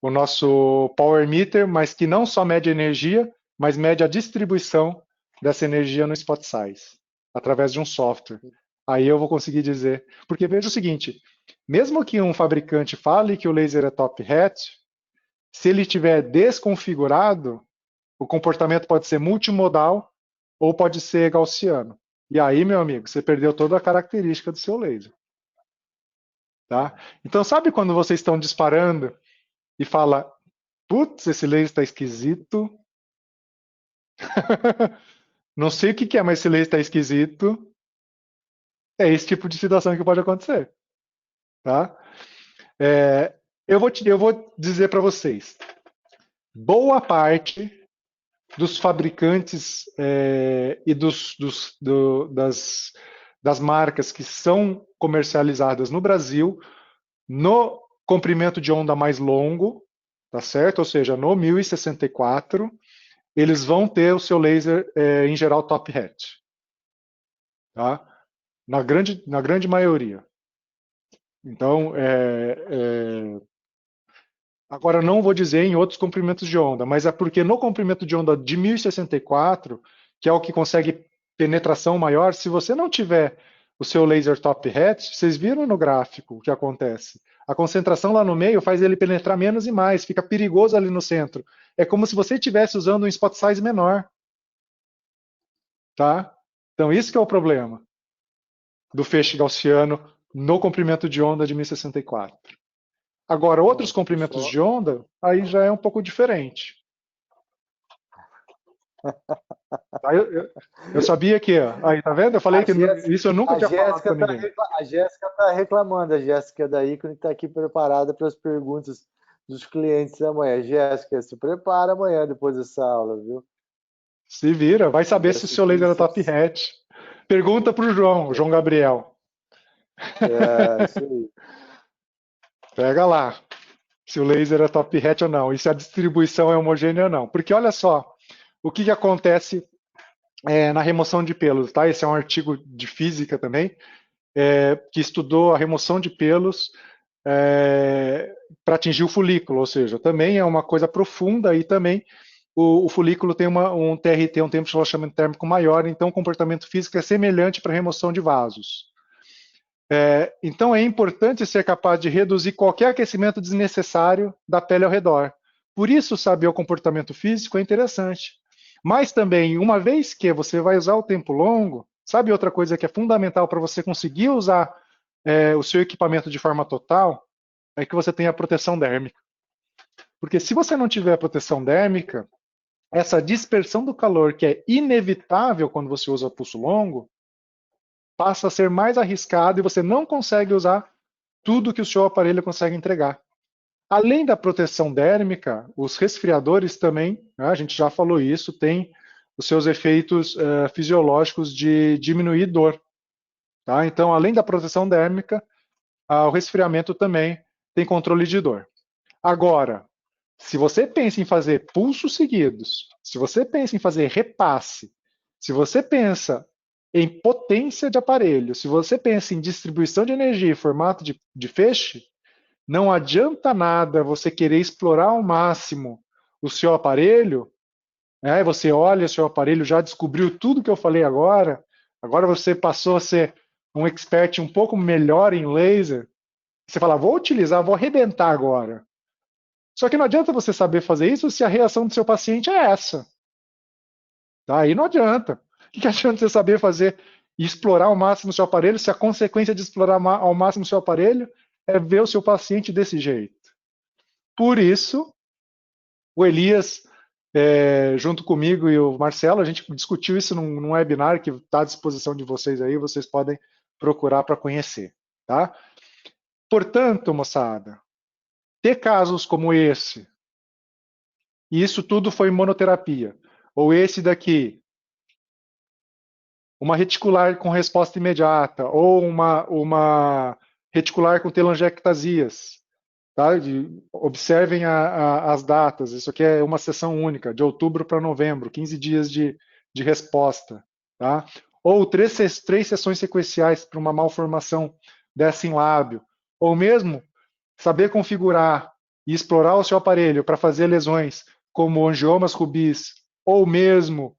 S2: o nosso power meter, mas que não só mede energia, mas mede a distribuição dessa energia no spot size, através de um software. Aí eu vou conseguir dizer. Porque veja o seguinte: mesmo que um fabricante fale que o laser é top hat, se ele estiver desconfigurado, o comportamento pode ser multimodal ou pode ser gaussiano. E aí, meu amigo, você perdeu toda a característica do seu laser. tá? Então, sabe quando vocês estão disparando e fala, putz, esse laser está esquisito, não sei o que que é, mas esse laser está esquisito, é esse tipo de situação que pode acontecer, tá? É, eu vou dizer para vocês, boa parte dos fabricantes e das marcas que são comercializadas no Brasil, no comprimento de onda mais longo, tá certo? Ou seja, no 1064, eles vão ter o seu laser, em geral, top hat, tá? Na grande maioria. Então, agora não vou dizer em outros comprimentos de onda, mas é porque no comprimento de onda de 1064, que é o que consegue penetração maior, se você não tiver o seu laser top hat, vocês viram no gráfico o que acontece. A concentração lá no meio faz ele penetrar menos e mais, fica perigoso ali no centro. É como se você estivesse usando um spot size menor, tá? Então isso que é o problema do feixe gaussiano no comprimento de onda de 1064. Agora, outros
S1: Bom,
S2: comprimentos
S1: pessoal,
S2: de onda, aí já é um pouco diferente. Aí eu sabia que, ó, aí tá vendo? Eu falei
S1: a
S2: que
S1: Jéssica,
S2: isso eu nunca tinha falado para ninguém.
S1: A Jéssica tá reclamando, a Jéssica da Ícone está aqui preparada para as perguntas dos clientes amanhã. Jéssica, se prepara amanhã depois dessa aula, viu?
S2: Se vira, vai saber
S1: Quero
S2: se o seu
S1: assistir
S2: laser é
S1: isso.
S2: top hat. Pergunta pro João, João Gabriel.
S1: É, isso aí.
S2: Pega lá, se o laser é top hat ou não, e se a distribuição é homogênea ou não. Porque olha só, o que acontece na remoção de pelos, tá? Esse é um artigo de física também, que estudou a remoção de pelos para atingir o folículo, ou seja, também é uma coisa profunda e também o folículo tem um TRT, um tempo de relaxamento térmico maior, então o comportamento físico é semelhante para a remoção de vasos. Então é importante ser capaz de reduzir qualquer aquecimento desnecessário da pele ao redor. Por isso, saber o comportamento físico é interessante. Mas também, uma vez que você vai usar o tempo longo, sabe outra coisa que é fundamental para você conseguir usar o seu equipamento de forma total? É que você tenha proteção dérmica. Porque se você não tiver proteção dérmica, essa dispersão do calor, que é inevitável quando você usa pulso longo, passa a ser mais arriscado e você não consegue usar tudo que o seu aparelho consegue entregar. Além da proteção dérmica, os resfriadores também, né, a gente já falou isso, tem os seus efeitos fisiológicos de diminuir dor. Tá? Então, além da proteção dérmica, o resfriamento também tem controle de dor. Agora, se você pensa em fazer pulsos seguidos, se você pensa em fazer repasse, se você pensa em potência de aparelho, se você pensa em distribuição de energia em formato de feixe, não adianta nada você querer explorar ao máximo o seu aparelho, né? Você olha o seu aparelho, já descobriu tudo que eu falei agora, agora você passou a ser um expert um pouco melhor em laser, você fala, vou utilizar, vou arrebentar agora. Só que não adianta você saber fazer isso se a reação do seu paciente é essa. Tá? Aí não adianta. O que adianta você saber fazer e explorar ao máximo o seu aparelho se a consequência de explorar ao máximo o seu aparelho é ver o seu paciente desse jeito? Por isso, o Elias, junto comigo e o Marcelo, a gente discutiu isso num webinar que está à disposição de vocês aí, vocês podem procurar para conhecer. Tá? Portanto, moçada, ter casos como esse, e isso tudo foi monoterapia, ou esse daqui, uma reticular com resposta imediata, ou uma reticular com telangiectasias. Tá? Observem as datas, isso aqui é uma sessão única, de outubro para novembro, 15 dias de resposta. Tá? Ou três sessões sequenciais para uma malformação dessa em lábio. Ou mesmo saber configurar e explorar o seu aparelho para fazer lesões como angiomas rubis, ou mesmo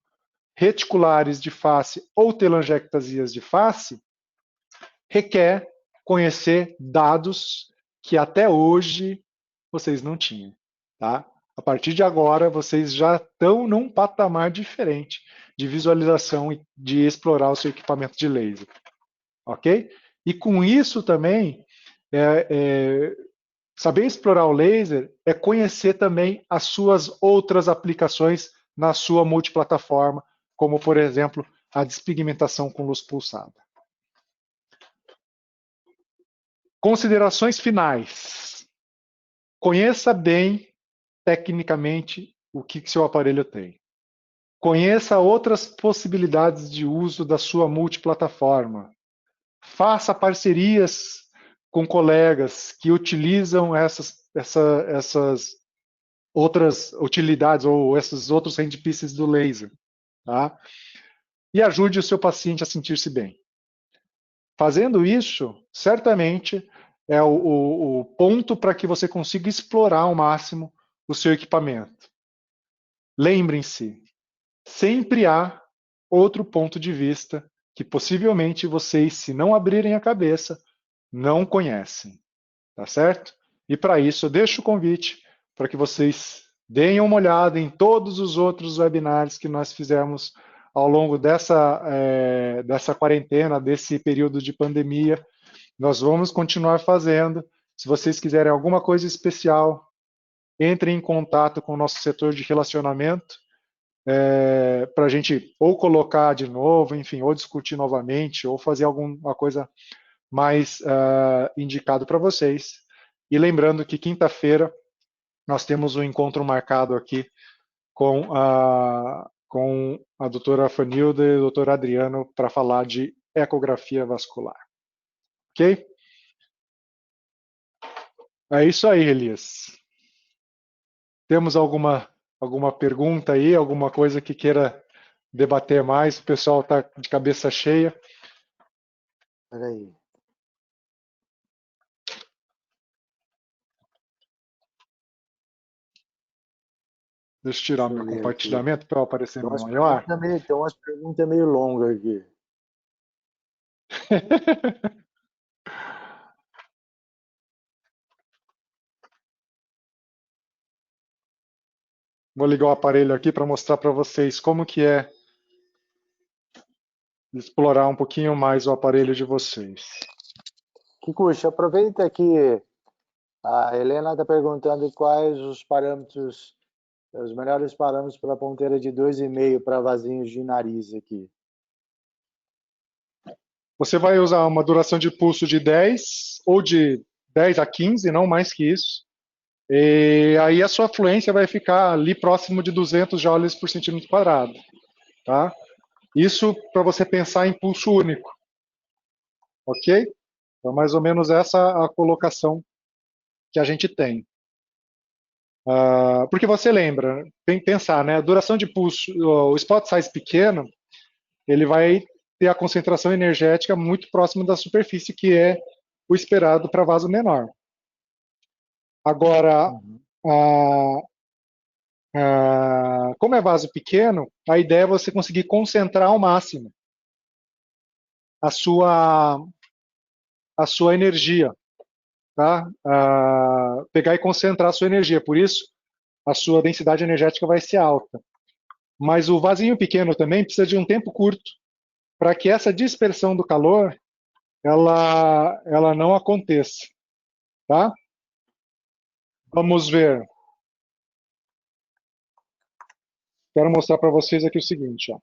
S2: reticulares de face ou telangiectasias de face, requer conhecer dados que até hoje vocês não tinham. Tá? A partir de agora, vocês já estão num patamar diferente de visualização e de explorar o seu equipamento de laser. Ok? E com isso também, saber explorar o laser é conhecer também as suas outras aplicações na sua multiplataforma, como, por exemplo, a despigmentação com luz pulsada. Considerações finais. Conheça bem, tecnicamente, o que seu aparelho tem. Conheça outras possibilidades de uso da sua multiplataforma. Faça parcerias com colegas que utilizam essas outras utilidades ou esses outros handpieces do laser, tá? E ajude o seu paciente a sentir-se bem. Fazendo isso, certamente é o ponto para que você consiga explorar ao máximo o seu equipamento. Lembrem-se, sempre há outro ponto de vista que possivelmente vocês, se não abrirem a cabeça, não conhecem, tá certo? E para isso eu deixo o convite para que vocês deem uma olhada em todos os outros webinars que nós fizemos ao longo dessa quarentena, desse período de pandemia. Nós vamos continuar fazendo. Se vocês quiserem alguma coisa especial, entrem em contato com o nosso setor de relacionamento, para a gente ou colocar de novo, enfim, ou discutir novamente, ou fazer alguma coisa mais indicado para vocês. E lembrando que quinta-feira nós temos um encontro marcado aqui com a doutora Fanilda e o doutor Adriano para falar de ecografia vascular. Ok? É isso aí, Elias. Temos alguma pergunta aí, alguma coisa que queira debater mais? O pessoal está de cabeça cheia.
S1: Espera aí.
S2: Deixa eu tirar
S1: Deixa eu
S2: meu
S1: ver aqui.
S2: compartilhamento para eu aparecer
S1: Tem umas
S2: maior.
S1: perguntas meio longas aqui.
S2: Vou ligar o aparelho aqui para mostrar para vocês como que é explorar um pouquinho mais o aparelho de vocês.
S1: Kikuchi, aproveita que a Helena está perguntando quais os melhores parâmetros para a ponteira de 2,5 para vasinhos de nariz aqui.
S2: Você vai usar uma duração de pulso de 10 ou de 10 a 15, não mais que isso. E aí a sua fluência vai ficar ali próximo de 200 joules por centímetro quadrado. Tá? Isso para você pensar em pulso único. Ok? Então, mais ou menos essa a colocação que a gente tem. Porque você lembra, tem que pensar, né? A duração de pulso, o spot size pequeno, ele vai ter a concentração energética muito próxima da superfície, que é o esperado para vaso menor. Agora, como é vaso pequeno, a ideia é você conseguir concentrar ao máximo a sua energia, tá? Pegar e concentrar a sua energia. Por isso, a sua densidade energética vai ser alta. Mas o vasinho pequeno também precisa de um tempo curto para que essa dispersão do calor ela não aconteça, tá? Vamos ver. Quero mostrar para vocês aqui o seguinte, ó.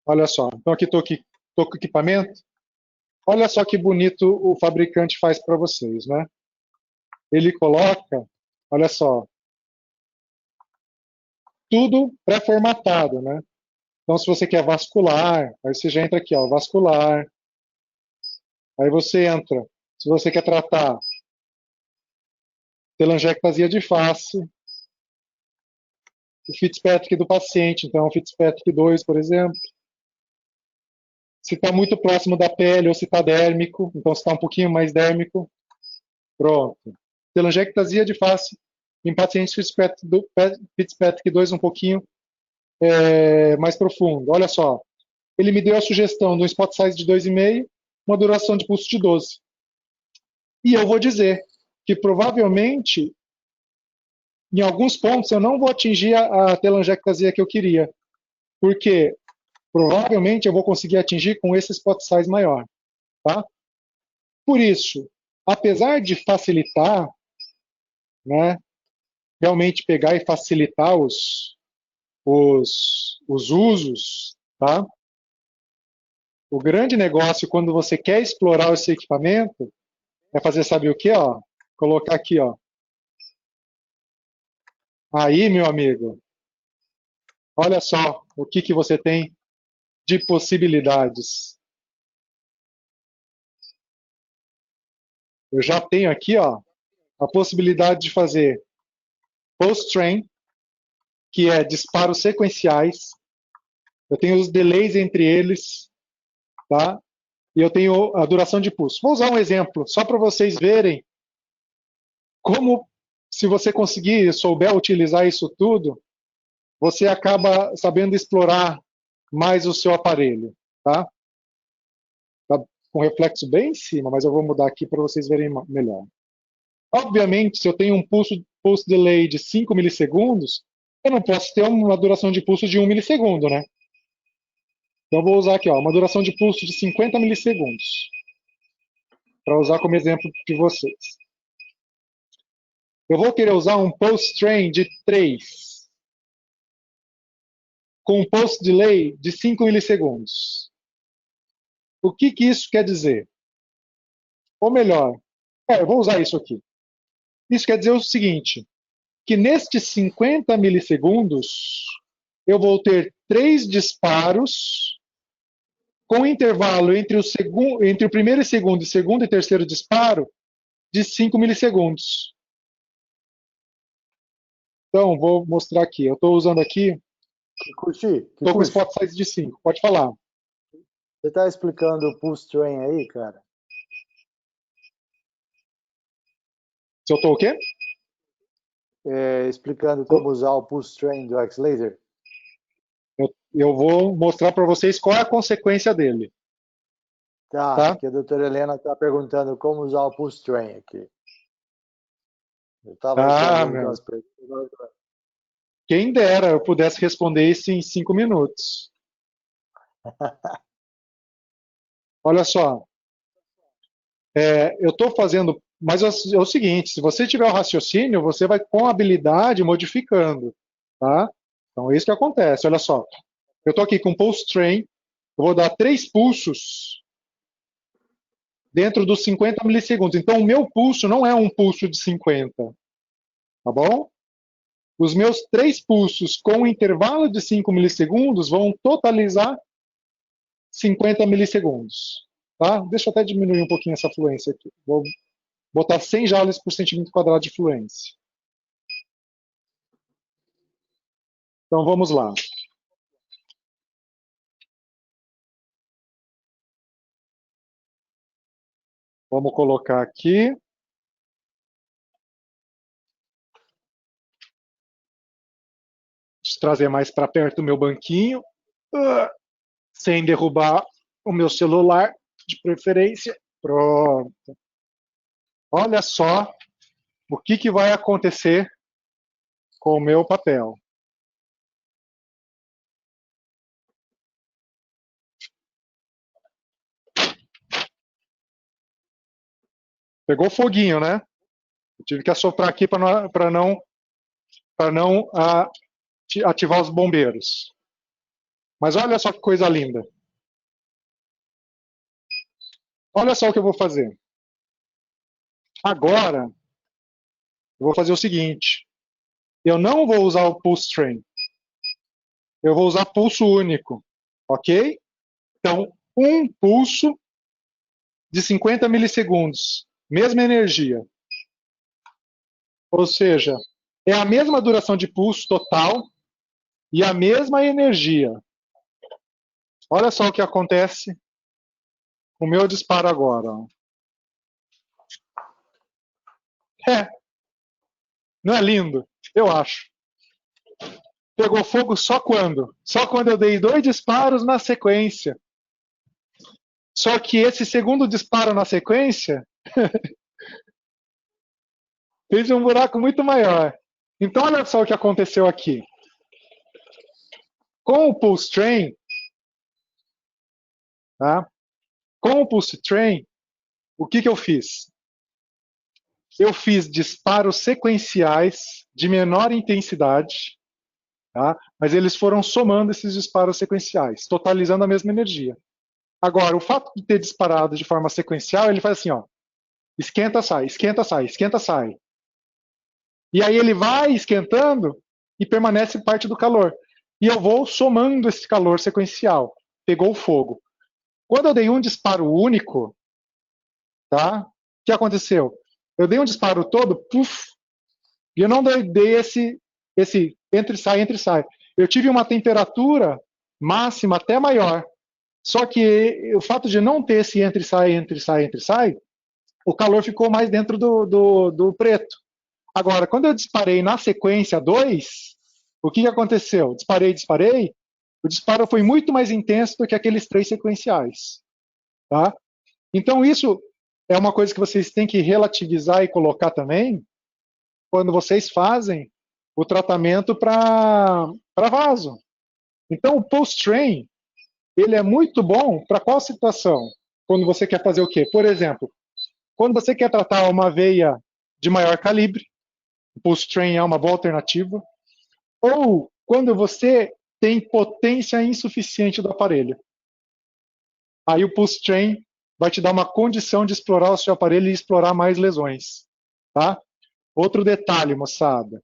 S2: Olha só. Então aqui estou com o equipamento. Olha só que bonito o fabricante faz para vocês, né? Ele coloca, olha só, tudo pré-formatado, né? Então, se você quer vascular, aí você já entra aqui, ó, vascular. Aí você entra, se você quer tratar telangiectasia de face, o Fitzpatrick do paciente, então o Fitzpatrick 2, por exemplo. Se está muito próximo da pele ou se está dérmico, então se está um pouquinho mais dérmico, pronto. Telangiectasia de face em pacientes Fitzpatrick 2 um pouquinho mais profundo. Olha só, ele me deu a sugestão de um spot size de 2,5, uma duração de pulso de 12. E eu vou dizer que provavelmente, em alguns pontos, eu não vou atingir a telangiectasia que eu queria, porque provavelmente eu vou conseguir atingir com esse spot size maior, tá? Por isso, apesar de facilitar, né, realmente pegar e facilitar os usos, tá? O grande negócio, quando você quer explorar esse equipamento, é fazer, sabe o que, ó? Colocar aqui, ó. Aí, meu amigo, olha só o que que você tem de possibilidades. Eu já tenho aqui, ó, a possibilidade de fazer post-train, que é disparos sequenciais. Eu tenho os delays entre eles, tá? E eu tenho a duração de pulso. Vou usar um exemplo, só para vocês verem como, se você conseguir, souber utilizar isso tudo, você acaba sabendo explorar mais o seu aparelho, tá? Tá com reflexo bem em cima, mas eu vou mudar aqui para vocês verem melhor. Obviamente, se eu tenho um pulse delay de 5 milissegundos, eu não posso ter uma duração de pulso de 1 milissegundo, né? Então eu vou usar aqui, ó, uma duração de pulso de 50 milissegundos, para usar como exemplo de vocês. Eu vou querer usar um pulse train de 3, com um pulse delay de 5 milissegundos. O que que isso quer dizer? Ou melhor, eu vou usar isso aqui. Isso quer dizer o seguinte, que nestes 50 milissegundos, eu vou ter 3 disparos com intervalo entre o primeiro e segundo e terceiro disparo de 5 milissegundos. Então, vou mostrar aqui. Eu estou usando aqui. Estou com o spot size de 5. Pode falar.
S1: Você está explicando o pulse train aí, cara?
S2: Se eu estou o quê?
S1: Explicando como usar o pulse train do X-Laser?
S2: Eu vou mostrar para vocês qual é a consequência dele.
S1: Tá, porque a doutora Helena está perguntando como usar o pulse train aqui. Eu estava respondendo as perguntas.
S2: Quem dera eu pudesse responder isso em 5 minutos. Olha só. Eu estou fazendo. Mas é o seguinte: se você tiver o raciocínio, você vai com habilidade modificando. Tá? Então é isso que acontece. Olha só. Eu estou aqui com o pulse train. Eu vou dar 3 pulsos dentro dos 50 milissegundos. Então o meu pulso não é um pulso de 50. Tá bom? Os meus 3 pulsos com um intervalo de 5 milissegundos vão totalizar 50 milissegundos. Tá? Deixa eu até diminuir um pouquinho essa fluência aqui. Vou botar 100 joules por centímetro quadrado de fluência. Então vamos lá. Vamos colocar aqui. Deixa eu trazer mais para perto do meu banquinho. Sem derrubar o meu celular, de preferência. Pronto. Olha só o que vai acontecer com o meu papel. Pegou foguinho, né? Eu tive que assoprar aqui para não ativar os bombeiros. Mas olha só que coisa linda. Olha só o que eu vou fazer. Agora, eu vou fazer o seguinte. Eu não vou usar o pulse train. Eu vou usar pulso único. Ok? Então, um pulso de 50 milissegundos. Mesma energia. Ou seja, é a mesma duração de pulso total e a mesma energia. Olha só o que acontece com o meu disparo agora. Não é lindo? Eu acho. Pegou fogo só quando? Só quando eu dei 2 disparos na sequência. Só que esse segundo disparo na sequência fez um buraco muito maior. Então olha só o que aconteceu aqui. Com o pulse train, tá? Com o pulse train, o que eu fiz? Eu fiz disparos sequenciais de menor intensidade, tá? Mas eles foram somando esses disparos sequenciais, totalizando a mesma energia. Agora, o fato de ter disparado de forma sequencial, ele faz assim, ó, esquenta, sai, esquenta, sai, esquenta, sai. E aí ele vai esquentando e permanece parte do calor. E eu vou somando esse calor sequencial. Pegou fogo. Quando eu dei um disparo único, tá? O que aconteceu? Eu dei um disparo todo, puf, e eu não dei esse entre sai, entre sai. Eu tive uma temperatura máxima até maior. Só que o fato de não ter esse entre sai, entre sai, entre sai, o calor ficou mais dentro do preto. Agora, quando eu disparei na sequência 2, o que aconteceu? Disparei, o disparo foi muito mais intenso do que aqueles 3 sequenciais. Tá? Então, isso é uma coisa que vocês têm que relativizar e colocar também quando vocês fazem o tratamento para vaso. Então, o post-train, ele é muito bom para qual situação? Quando você quer fazer o quê? Por exemplo, quando você quer tratar uma veia de maior calibre, o post-train é uma boa alternativa. Ou quando você tem potência insuficiente do aparelho. Aí o post-train vai te dar uma condição de explorar o seu aparelho e explorar mais lesões. Tá? Outro detalhe, moçada.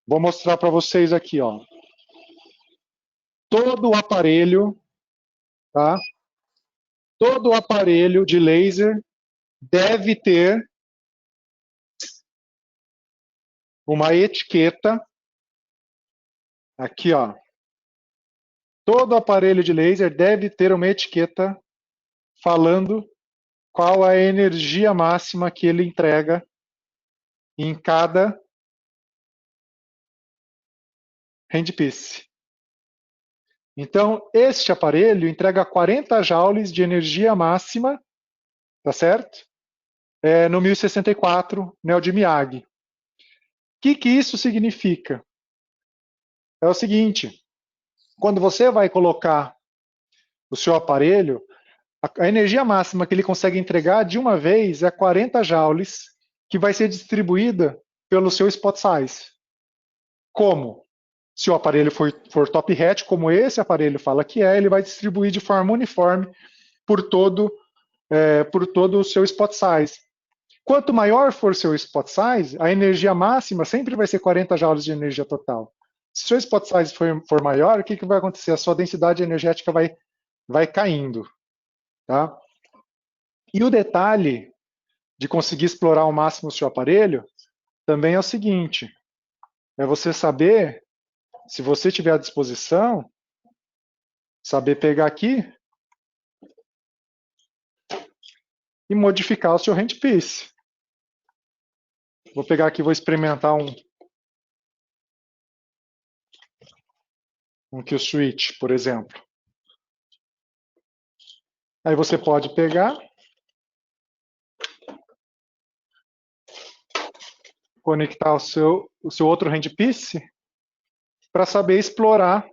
S2: Vou mostrar para vocês aqui, ó. Todo o aparelho, tá? Todo o aparelho de laser deve ter uma etiqueta aqui, ó. Todo aparelho de laser deve ter uma etiqueta falando qual a energia máxima que ele entrega em cada handpiece. Então, este aparelho entrega 40 joules de energia máxima, tá certo? No 1064 Neo de Miyagi. O que isso significa? É o seguinte, quando você vai colocar o seu aparelho, a energia máxima que ele consegue entregar de uma vez é 40 joules, que vai ser distribuída pelo seu spot size. Como? Se o aparelho for top hat, como esse aparelho fala que é, ele vai distribuir de forma uniforme por todo o seu spot size. Quanto maior for seu spot size, a energia máxima sempre vai ser 40 joules de energia total. Se o seu spot size for maior, o que vai acontecer? A sua densidade energética vai caindo. Tá? E o detalhe de conseguir explorar ao máximo o seu aparelho também é o seguinte, é você saber, se você tiver à disposição, saber pegar aqui e modificar o seu handpiece. Vou pegar aqui, vou experimentar um kill switch, por exemplo. Aí você pode pegar, conectar o seu outro handpiece para saber explorar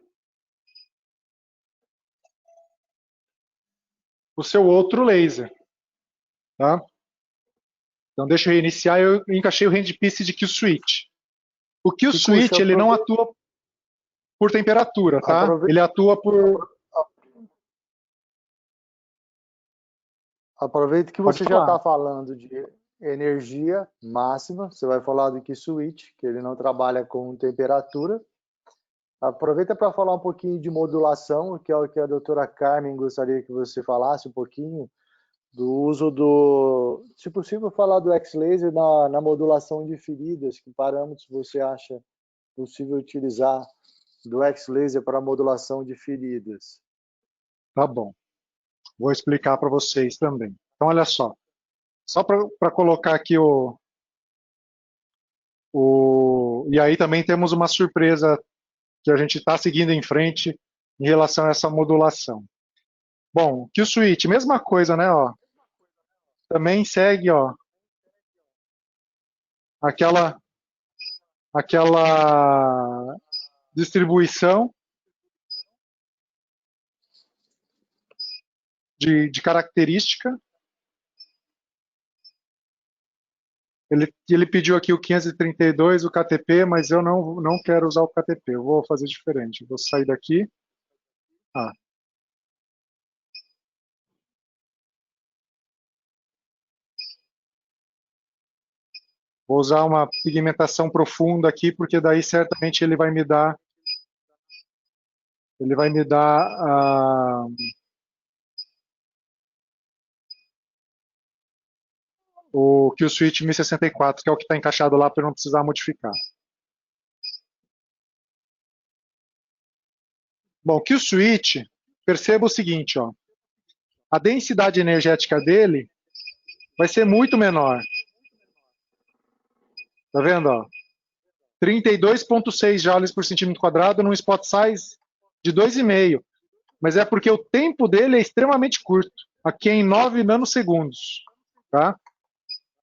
S2: o seu outro laser. Tá? Então deixa eu reiniciar, eu encaixei o handpiece de kill switch. O kill switch ele não atua por temperatura, tá? Ele atua por...
S1: Aproveita que você já está falando de energia máxima, você vai falar do key switch, que ele não trabalha com temperatura. Aproveita para falar um pouquinho de modulação, que é o que a doutora Carmen gostaria que você falasse um pouquinho do uso do, se possível, falar do X-Laser na modulação de feridas, que parâmetros você acha possível utilizar do X-Laser para modulação de feridas?
S2: Tá bom. Vou explicar para vocês também. Então, olha só. Só para colocar aqui E aí também temos uma surpresa que a gente está seguindo em frente em relação a essa modulação. Bom, que o switch, mesma coisa, né? Ó, também segue, ó, aquela distribuição de característica, Ele pediu aqui o 532, o KTP, mas eu não quero usar o KTP. Eu vou fazer diferente. Eu vou sair daqui. Ah, vou usar uma pigmentação profunda aqui, porque daí certamente ele vai me dar o QSwitch 1064, que é o que está encaixado lá para eu não precisar modificar. Bom, o QSwitch, perceba o seguinte, ó, a densidade energética dele vai ser muito menor. Tá vendo? Ó? 32,6 joules por centímetro quadrado num spot size de 2,5. Mas é porque o tempo dele é extremamente curto. Aqui é em 9 nanosegundos. Tá?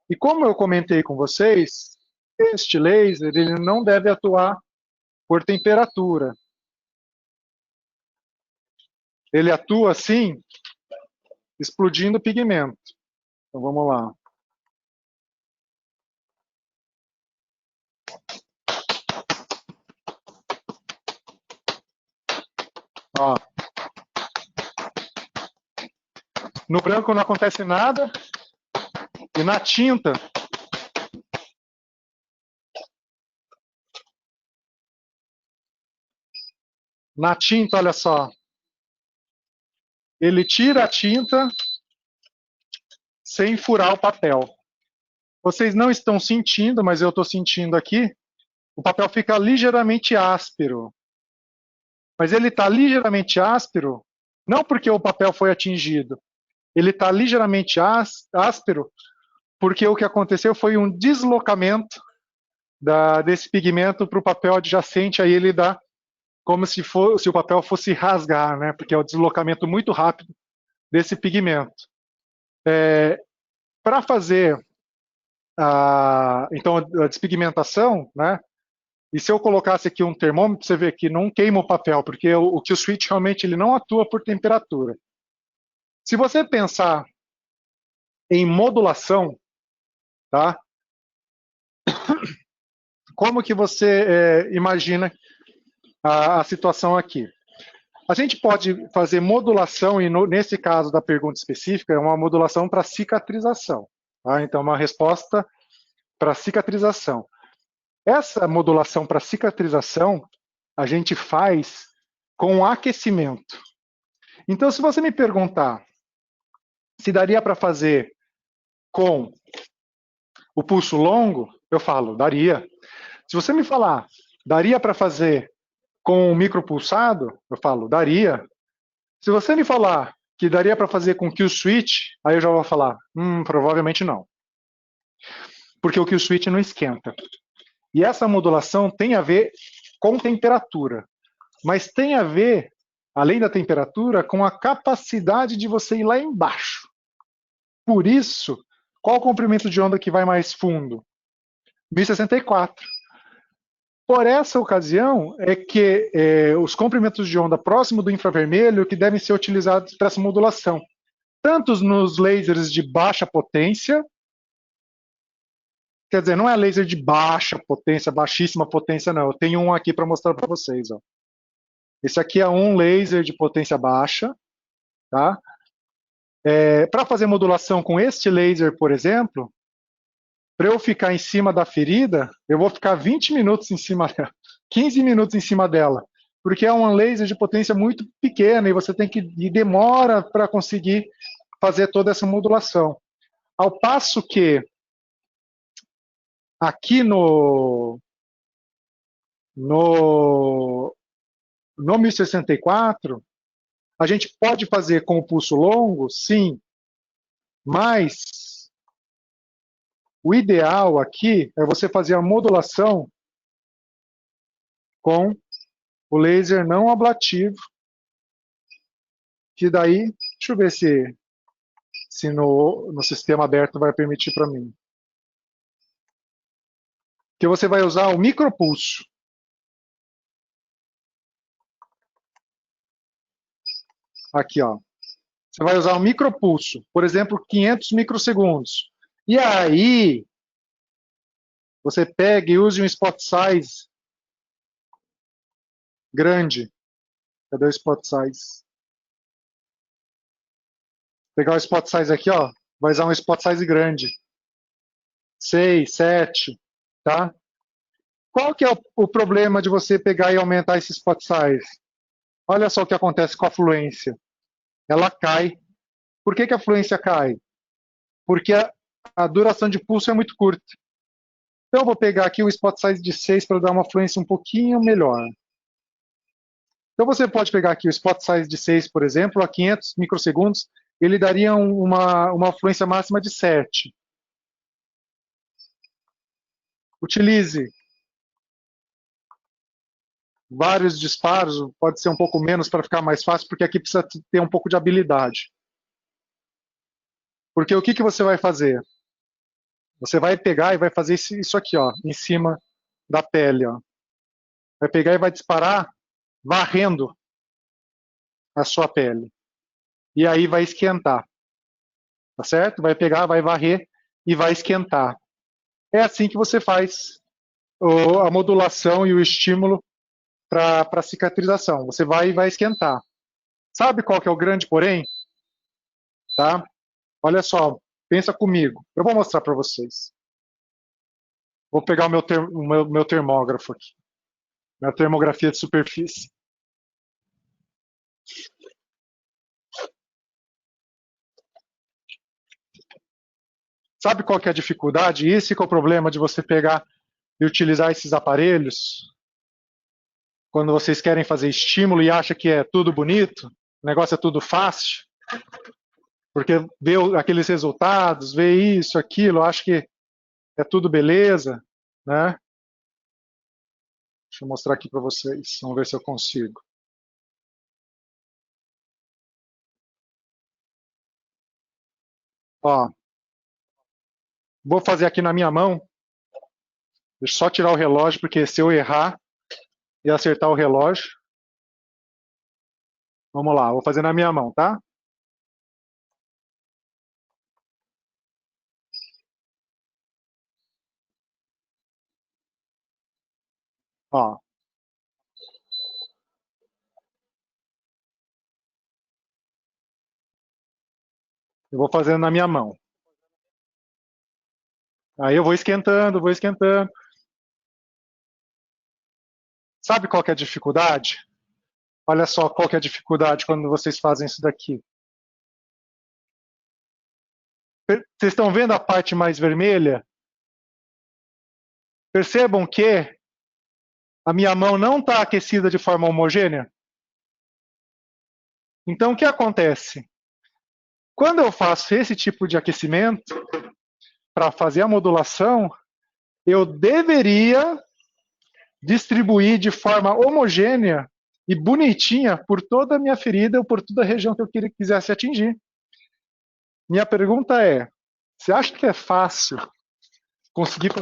S2: E como eu comentei com vocês, este laser ele não deve atuar por temperatura. Ele atua assim, explodindo pigmento. Então vamos lá. Ó. No branco não acontece nada. E na tinta, olha só, ele tira a tinta sem furar o papel. Vocês não estão sentindo, mas eu estou sentindo aqui. O papel fica ligeiramente áspero. Mas ele está ligeiramente áspero, não porque o papel foi atingido. Ele está ligeiramente áspero porque o que aconteceu foi um deslocamento desse pigmento para o papel adjacente. Aí ele dá como se o papel fosse rasgar, né? Porque é um deslocamento muito rápido desse pigmento. Para fazer então a despigmentação, né? E se eu colocasse aqui um termômetro, você vê que não queima o papel, porque o QSwitch realmente ele não atua por temperatura. Se você pensar em modulação, tá? Como que você imagina a situação aqui? A gente pode fazer modulação, e nesse caso da pergunta específica, é uma modulação para cicatrização. Tá? Então, uma resposta para cicatrização. Essa modulação para cicatrização a gente faz com aquecimento. Então, se você me perguntar se daria para fazer com o pulso longo, eu falo, daria. Se você me falar, daria para fazer com o micropulsado, eu falo, daria. Se você me falar que daria para fazer com QSwitch, aí eu já vou falar, provavelmente não. Porque o QSwitch não esquenta. E essa modulação tem a ver com temperatura, mas tem a ver, além da temperatura, com a capacidade de você ir lá embaixo. Por isso, qual o comprimento de onda que vai mais fundo? 1064. Por essa ocasião, é que os comprimentos de onda próximo do infravermelho que devem ser utilizados para essa modulação, tanto nos lasers de baixa potência, quer dizer, não é laser de baixa potência, baixíssima potência, não. Eu tenho um aqui para mostrar para vocês. Ó. Esse aqui é um laser de potência baixa. Tá? Para fazer modulação com este laser, por exemplo, para eu ficar em cima da ferida, eu vou ficar 20 minutos em cima dela, 15 minutos em cima dela, porque é um laser de potência muito pequena e você tem que e demora para conseguir fazer toda essa modulação. Ao passo que aqui no 1064, a gente pode fazer com o pulso longo, sim, mas o ideal aqui é você fazer a modulação com o laser não ablativo, que daí, deixa eu ver se no sistema aberto vai permitir para mim. Que você vai usar o micropulso. Aqui, ó. Você vai usar o micropulso, por exemplo, 500 microsegundos. E aí, você pegue e use um spot size grande. Cadê o spot size? Pegar o spot size aqui, ó, vai usar um spot size grande. 6, 7, tá? Qual que é o problema de você pegar e aumentar esse spot size? Olha só o que acontece com a fluência. Ela cai. Por que a fluência cai? Porque a duração de pulso é muito curta. Então eu vou pegar aqui o spot size de 6 para dar uma fluência um pouquinho melhor. Então você pode pegar aqui o spot size de 6, por exemplo, a 500 microsegundos, ele daria uma fluência máxima de 7. Utilize vários disparos, pode ser um pouco menos para ficar mais fácil, porque aqui precisa ter um pouco de habilidade. Porque o que você vai fazer? Você vai pegar e vai fazer isso aqui, ó, em cima da pele, ó. Vai pegar e vai disparar varrendo a sua pele. E aí vai esquentar. Tá certo? Vai pegar, vai varrer e vai esquentar. É assim que você faz a modulação e o estímulo para cicatrização. Você vai e vai esquentar. Sabe qual que é o grande porém? Tá? Olha só, pensa comigo. Eu vou mostrar para vocês. Vou pegar o meu termógrafo aqui. Minha termografia de superfície. Sabe qual que é a dificuldade? Esse que é o problema de você pegar e utilizar esses aparelhos quando vocês querem fazer estímulo e acha que é tudo bonito, o negócio é tudo fácil, porque vê aqueles resultados, vê isso, aquilo, acha que é tudo beleza, né? Deixa eu mostrar aqui para vocês, vamos ver se eu consigo. Ó, vou fazer aqui na minha mão, deixa eu só tirar o relógio, porque se eu errar e acertar o relógio, vamos lá, vou fazer na minha mão, tá? Ó, eu vou fazendo na minha mão. Aí eu vou esquentando, vou esquentando. Sabe qual que é a dificuldade? Olha só qual que é a dificuldade quando vocês fazem isso daqui. Vocês estão vendo a parte mais vermelha? Percebam que a minha mão não está aquecida de forma homogênea. Então, o que acontece? Quando eu faço esse tipo de aquecimento, para fazer a modulação, eu deveria distribuir de forma homogênea e bonitinha por toda a minha ferida ou por toda a região que eu quisesse atingir. Minha pergunta é, você acha que é fácil conseguir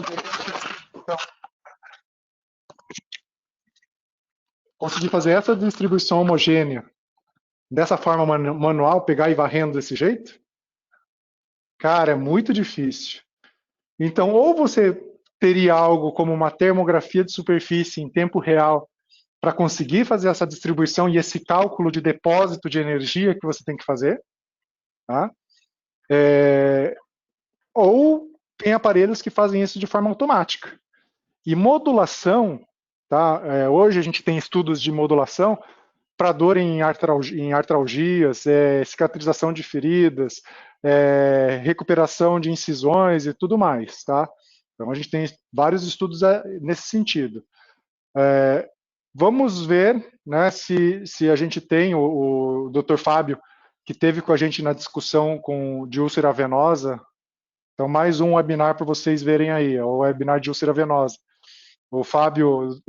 S2: fazer essa distribuição homogênea dessa forma manual, pegar e varrendo desse jeito? Cara, é muito difícil. Então, ou você teria algo como uma termografia de superfície em tempo real para conseguir fazer essa distribuição e esse cálculo de depósito de energia que você tem que fazer, tá? Ou tem aparelhos que fazem isso de forma automática. E modulação, tá? Hoje a gente tem estudos de modulação para dor em artralgias, cicatrização de feridas, recuperação de incisões e tudo mais, tá? Então a gente tem vários estudos nesse sentido. Vamos ver, né, se a gente tem o Dr. Fábio, que teve com a gente na discussão de úlcera venosa. Então, mais um webinar para vocês verem aí, o webinar de úlcera venosa. O Fábio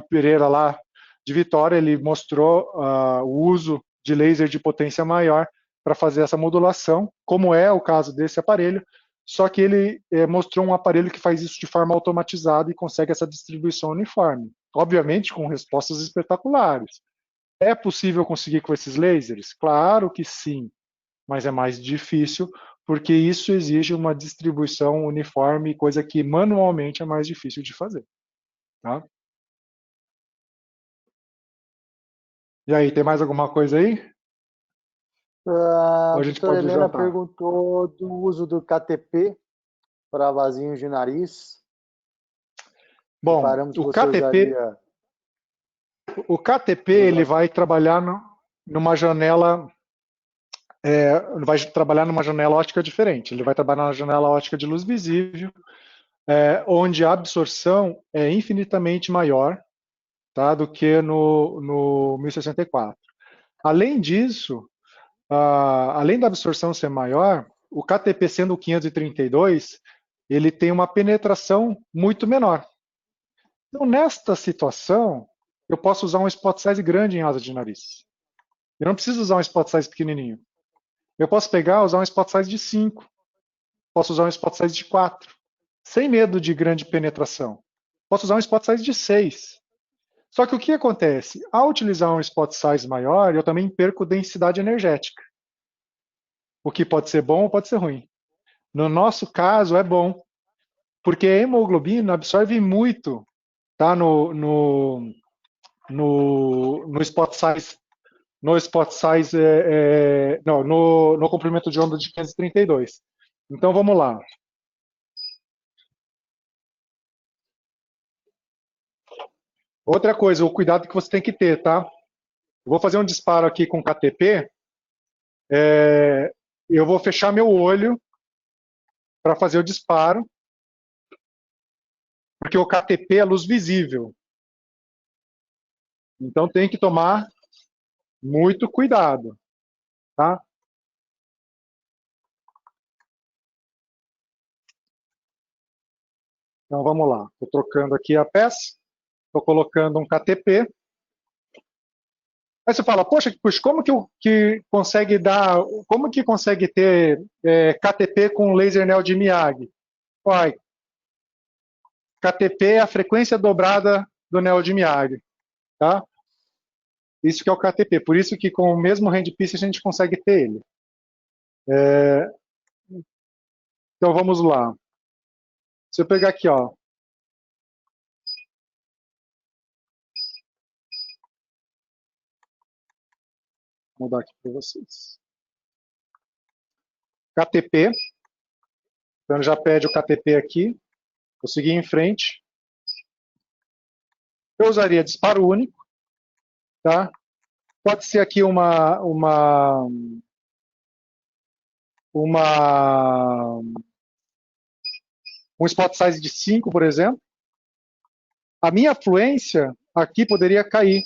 S2: Pereira lá de Vitória, ele mostrou o uso de laser de potência maior para fazer essa modulação, como é o caso desse aparelho, só que ele mostrou um aparelho que faz isso de forma automatizada e consegue essa distribuição uniforme, obviamente com respostas espetaculares. É possível conseguir com esses lasers? Claro que sim, mas é mais difícil porque isso exige uma distribuição uniforme, coisa que manualmente é mais difícil de fazer. Tá? E aí, tem mais alguma coisa aí? Ou
S1: A
S2: a gente
S1: doutora
S2: pode
S1: Helena
S2: jantar?
S1: perguntou do uso do KTP para vasinhos de nariz.
S2: Bom,
S1: Separamos que você usaria.
S2: o KTP ele
S1: usa-
S2: vai trabalhar numa janela, vai trabalhar numa janela ótica diferente. Ele vai trabalhar na janela ótica de luz visível, onde a absorção é infinitamente maior, tá, do que no 1064. Além disso, além da absorção ser maior, o KTP sendo o 532, ele tem uma penetração muito menor. Então, nesta situação, eu posso usar um spot size grande em asa de nariz. Eu não preciso usar um spot size pequenininho. Eu posso pegar e usar um spot size de 5, posso usar um spot size de 4, sem medo de grande penetração. Posso usar um spot size de 6. Só que o que acontece? Ao utilizar um spot size maior, eu também perco densidade energética, o que pode ser bom ou pode ser ruim. No nosso caso, é bom, porque a hemoglobina absorve muito, tá, no spot size, não, no comprimento de onda de 532. Então vamos lá. Outra coisa, o cuidado que você tem que ter, tá? Eu vou fazer um disparo aqui com KTP. Eu vou fechar meu olho para fazer o disparo, porque o KTP é luz visível. Então tem que tomar muito cuidado, tá? Então vamos lá. Estou trocando aqui a peça, estou colocando um KTP. Aí você fala, poxa, como que consegue dar, como que consegue ter KTP com laser neo de Miyagi? Uai, KTP é a frequência dobrada do neo de Miyagi, tá? Isso que é o KTP. Por isso que com o mesmo handpiece a gente consegue ter ele. Então vamos lá. Se eu pegar aqui, ó, vou mudar aqui para vocês. KTP. Então já pede o KTP aqui. Vou seguir em frente. Eu usaria disparo único, tá? Pode ser aqui um spot size de 5, por exemplo. A minha fluência aqui poderia cair,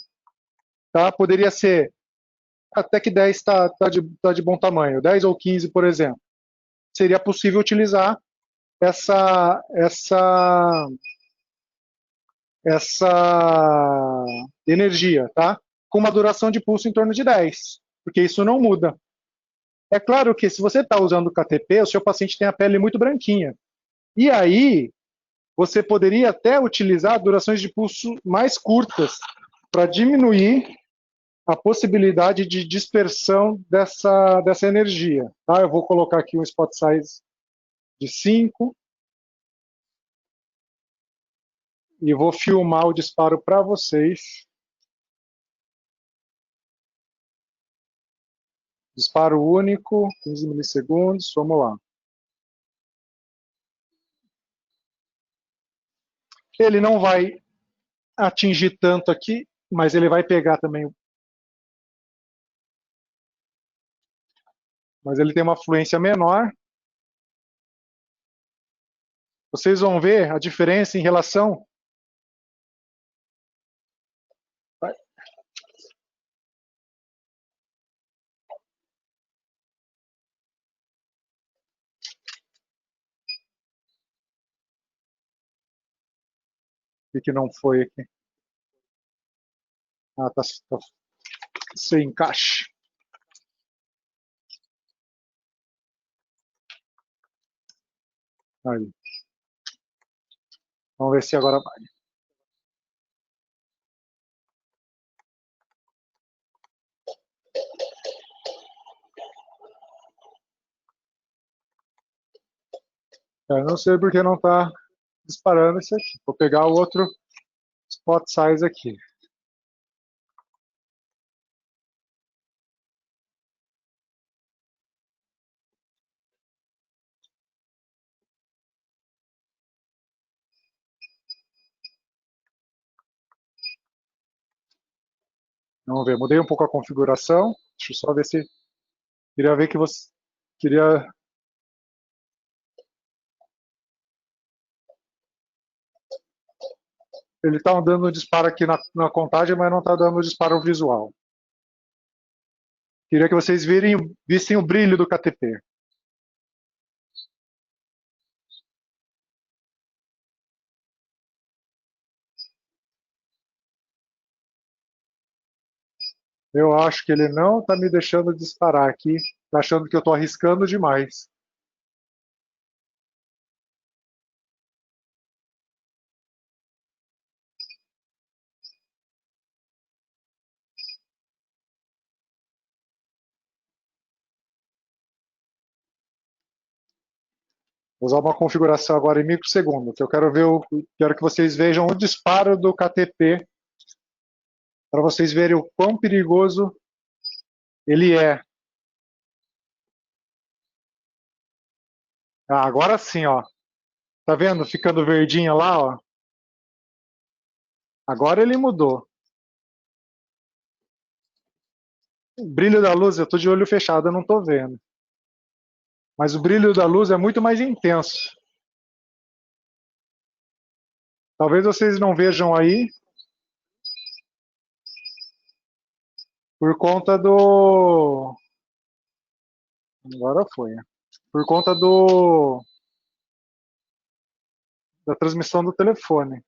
S2: tá? Poderia ser até que 10 tá de bom tamanho, 10 ou 15, por exemplo. Seria possível utilizar essa energia, tá? Com uma duração de pulso em torno de 10, porque isso não muda. É claro que se você está usando o KTP, o seu paciente tem a pele muito branquinha. E aí, você poderia até utilizar durações de pulso mais curtas para diminuir a possibilidade de dispersão dessa energia. Tá? Eu vou colocar aqui um spot size de 5 e vou filmar o disparo para vocês. Disparo único, 15 milissegundos, vamos lá. Ele não vai atingir tanto aqui, mas ele vai pegar também. Mas ele tem uma fluência menor. Vocês vão ver a diferença em relação. O que não foi aqui? Ah, tá sem encaixe. Aí. Vamos ver se agora vai. Eu não sei porque não está disparando esse aqui. Vou pegar o outro spot size aqui. Vamos ver, mudei um pouco a configuração. Deixa eu só ver se... Queria ver que você... Queria... Ele está dando disparo aqui na contagem, mas não está dando disparo visual. Queria que vocês vissem o brilho do KTP. Eu acho que ele não está me deixando disparar aqui. Está achando que eu estou arriscando demais. Vou usar uma configuração agora em microsegundo, que eu quero ver, quero que vocês vejam o disparo do KTP, para vocês verem o quão perigoso ele é. Ah, agora sim, ó. Tá vendo? Ficando verdinha lá, ó. Agora ele mudou. O brilho da luz, eu tô de olho fechado, eu não tô vendo. Mas o brilho da luz é muito mais intenso. Talvez vocês não vejam aí, por conta do... Agora foi. Por conta da transmissão do telefone.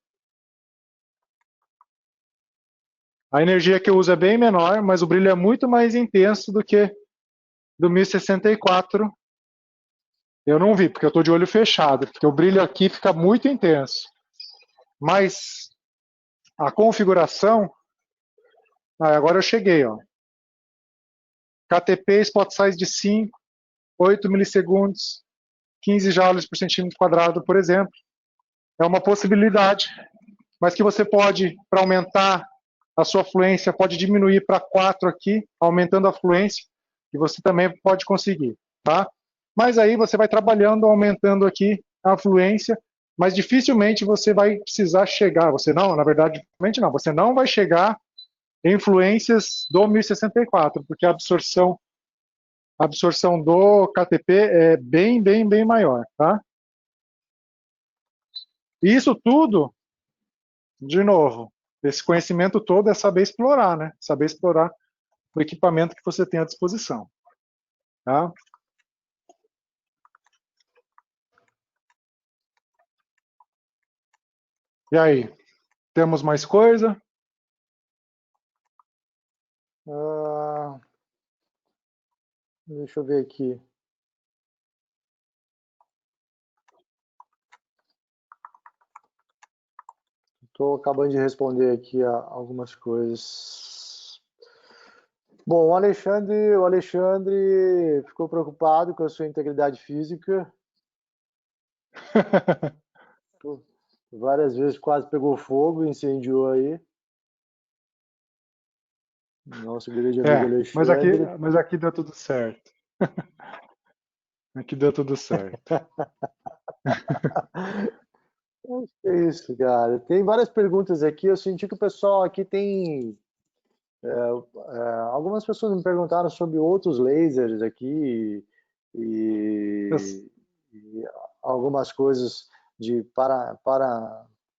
S2: A energia que eu uso é bem menor, mas o brilho é muito mais intenso do que do 1064. Eu não vi, porque eu estou de olho fechado, porque o brilho aqui fica muito intenso. Mas a configuração... agora eu cheguei, ó. KTP, spot size de 5, 8 milissegundos, 15 joules por centímetro quadrado, por exemplo. É uma possibilidade, mas que você pode, para aumentar a sua fluência, pode diminuir para 4 aqui, aumentando a fluência, e você também pode conseguir, tá? Mas aí você vai trabalhando, aumentando aqui a fluência, mas dificilmente você vai precisar chegar, você não, na verdade, não, você não vai chegar em fluências do 1064, porque a absorção do KTP é bem maior, tá? E isso tudo, de novo, esse conhecimento todo é saber explorar, né? Saber explorar o equipamento que você tem à disposição, tá? E aí, temos mais coisa?
S1: Deixa eu ver aqui. Estou acabando de responder aqui a algumas coisas. Bom, o Alexandre ficou preocupado com a sua integridade física. Várias vezes quase pegou fogo, incendiou aí. Nosso grande amigo Alexandre.
S2: Mas aqui deu tudo certo. Aqui deu tudo certo.
S1: É isso, cara. Tem várias perguntas aqui. Eu senti que o pessoal aqui tem. Algumas pessoas me perguntaram sobre outros lasers aqui e algumas coisas de,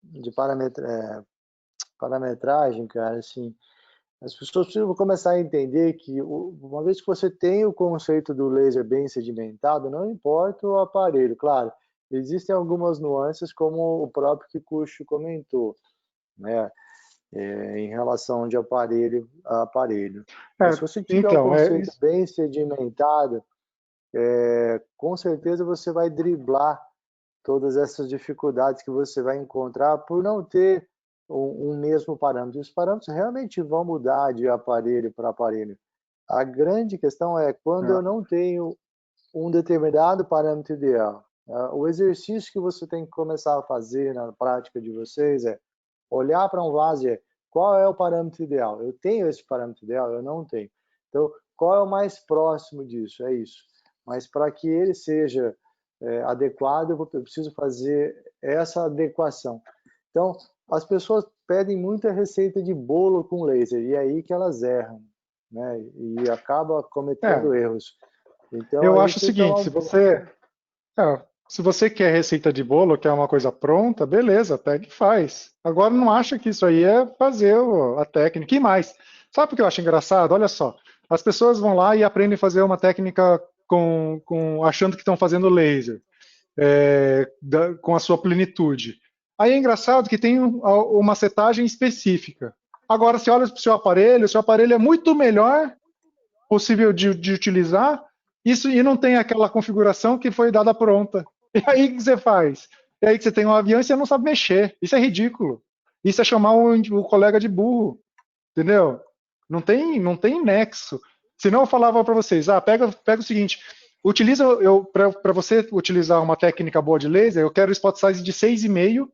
S1: de parametragem, cara. Assim, as pessoas precisam começar a entender que, uma vez que você tem o conceito do laser bem sedimentado, não importa o aparelho, claro, existem algumas nuances, como o próprio Kikuchi comentou, né? Em relação de aparelho a aparelho. Mas se você tiver o
S2: Então,
S1: conceito bem sedimentado, com certeza você vai driblar todas essas dificuldades que você vai encontrar por não ter um mesmo parâmetro. Os parâmetros realmente vão mudar de aparelho para aparelho. A grande questão é quando eu não tenho um determinado parâmetro ideal. O exercício que você tem que começar a fazer na prática de vocês é olhar para um vaso e qual é o parâmetro ideal? Eu tenho esse parâmetro ideal? Eu não tenho. Então, qual é o mais próximo disso? É isso. Mas para que ele seja adequado, eu preciso fazer essa adequação. Então, as pessoas pedem muita receita de bolo com laser, e é aí que elas erram, né? E acaba
S2: É,
S1: cometendo erros. Então,
S2: eu
S1: a
S2: acho
S1: gente
S2: o
S1: tem que tomar
S2: seguinte,
S1: um pouco.
S2: se você quer receita de bolo, quer uma coisa pronta, beleza, pega e faz. Agora não acha que isso aí é fazer a técnica. E mais, sabe o que eu acho engraçado? Olha só, as pessoas vão lá e aprendem a fazer uma técnica achando que estão fazendo laser, com a sua plenitude. Aí é engraçado que tem uma setagem específica. Agora, se olha para o seu aparelho é muito melhor possível de utilizar, isso e não tem aquela configuração que foi dada pronta. E aí o que você faz? E aí que você tem um avião e você não sabe mexer. Isso é ridículo. Isso é chamar o colega de burro, entendeu? Não tem nexo. Senão eu falava para vocês, pega o seguinte, utiliza para você utilizar uma técnica boa de laser, eu quero spot size de 6,5,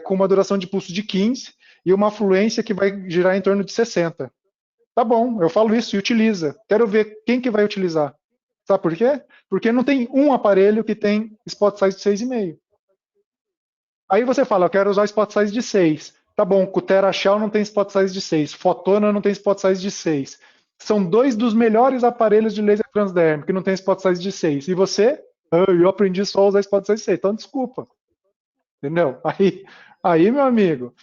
S2: com uma duração de pulso de 15 e uma fluência que vai girar em torno de 60. Tá bom, eu falo isso e utiliza. Quero ver quem que vai utilizar. Sabe por quê? Porque não tem um aparelho que tem spot size de 6,5. Aí você fala, eu quero usar spot size de 6. Tá bom, Cutera Shell não tem spot size de 6. Fotona não tem spot size de 6. São dois dos melhores aparelhos de laser transderm que não tem spot size de 6. E você? Eu aprendi só a usar spot size de 6. Então desculpa. Entendeu? Aí, meu amigo,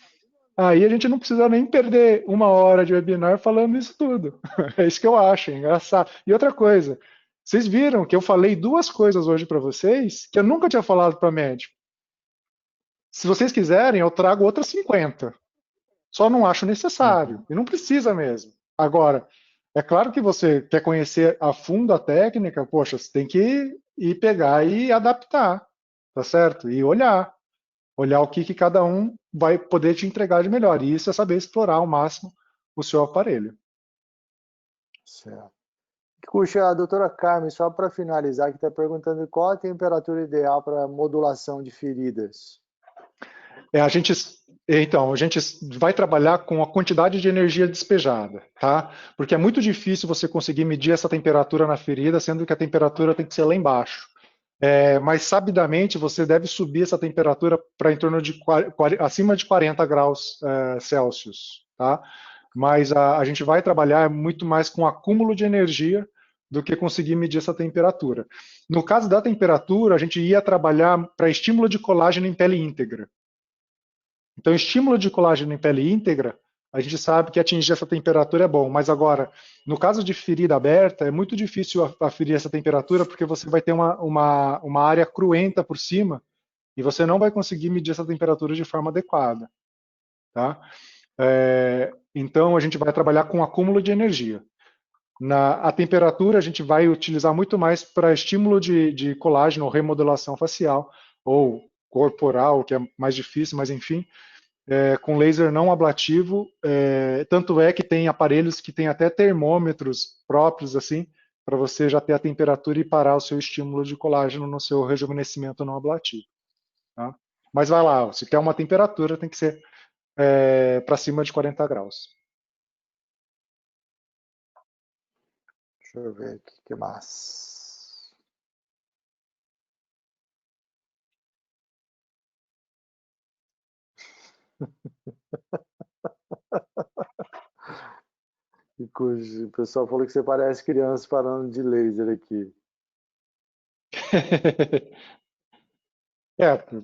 S2: aí a gente não precisa nem perder 1 hora de webinar falando isso tudo. É isso que eu acho, é engraçado. E outra coisa, vocês viram que eu falei 2 coisas hoje para vocês que eu nunca tinha falado para médico. Se vocês quiserem, eu trago outras 50. Só não acho necessário.
S1: Uhum.
S2: E não precisa mesmo. Agora, é claro que você quer conhecer a fundo a técnica, poxa, você tem que ir pegar e adaptar, tá certo? E olhar o que cada um vai poder te entregar de melhor. E isso é saber explorar ao máximo o seu aparelho.
S1: Certo. Puxa, a doutora Carmen, só para finalizar, que está perguntando qual a temperatura ideal para modulação de feridas.
S2: É, a gente vai trabalhar com a quantidade de energia despejada, tá? Porque é muito difícil você conseguir medir essa temperatura na ferida, sendo que a temperatura tem que ser lá embaixo. Mas sabidamente você deve subir essa temperatura para em torno de acima de 40 graus Celsius, tá? Mas a gente vai trabalhar muito mais com acúmulo de energia do que conseguir medir essa temperatura. No caso da temperatura, a gente ia trabalhar para estímulo de colágeno em pele íntegra. Então, estímulo de colágeno em pele íntegra, a gente sabe que atingir essa temperatura é bom, mas agora, no caso de ferida aberta, é muito difícil aferir essa temperatura porque você vai ter uma área cruenta por cima e você não vai conseguir medir essa temperatura de forma adequada. Tá? Então, a gente vai trabalhar com acúmulo de energia. A temperatura a gente vai utilizar muito mais para estímulo de colágeno ou remodelação facial ou corporal, que é mais difícil, mas enfim, com laser não ablativo, tanto é que tem aparelhos que têm até termômetros próprios, assim, para você já ter a temperatura e parar o seu estímulo de colágeno no seu rejuvenescimento não ablativo. Tá? Mas vai lá, se quer uma temperatura, tem que ser para cima de 40 graus.
S1: Deixa eu ver aqui, que mais? O pessoal falou que você parece criança falando de laser aqui.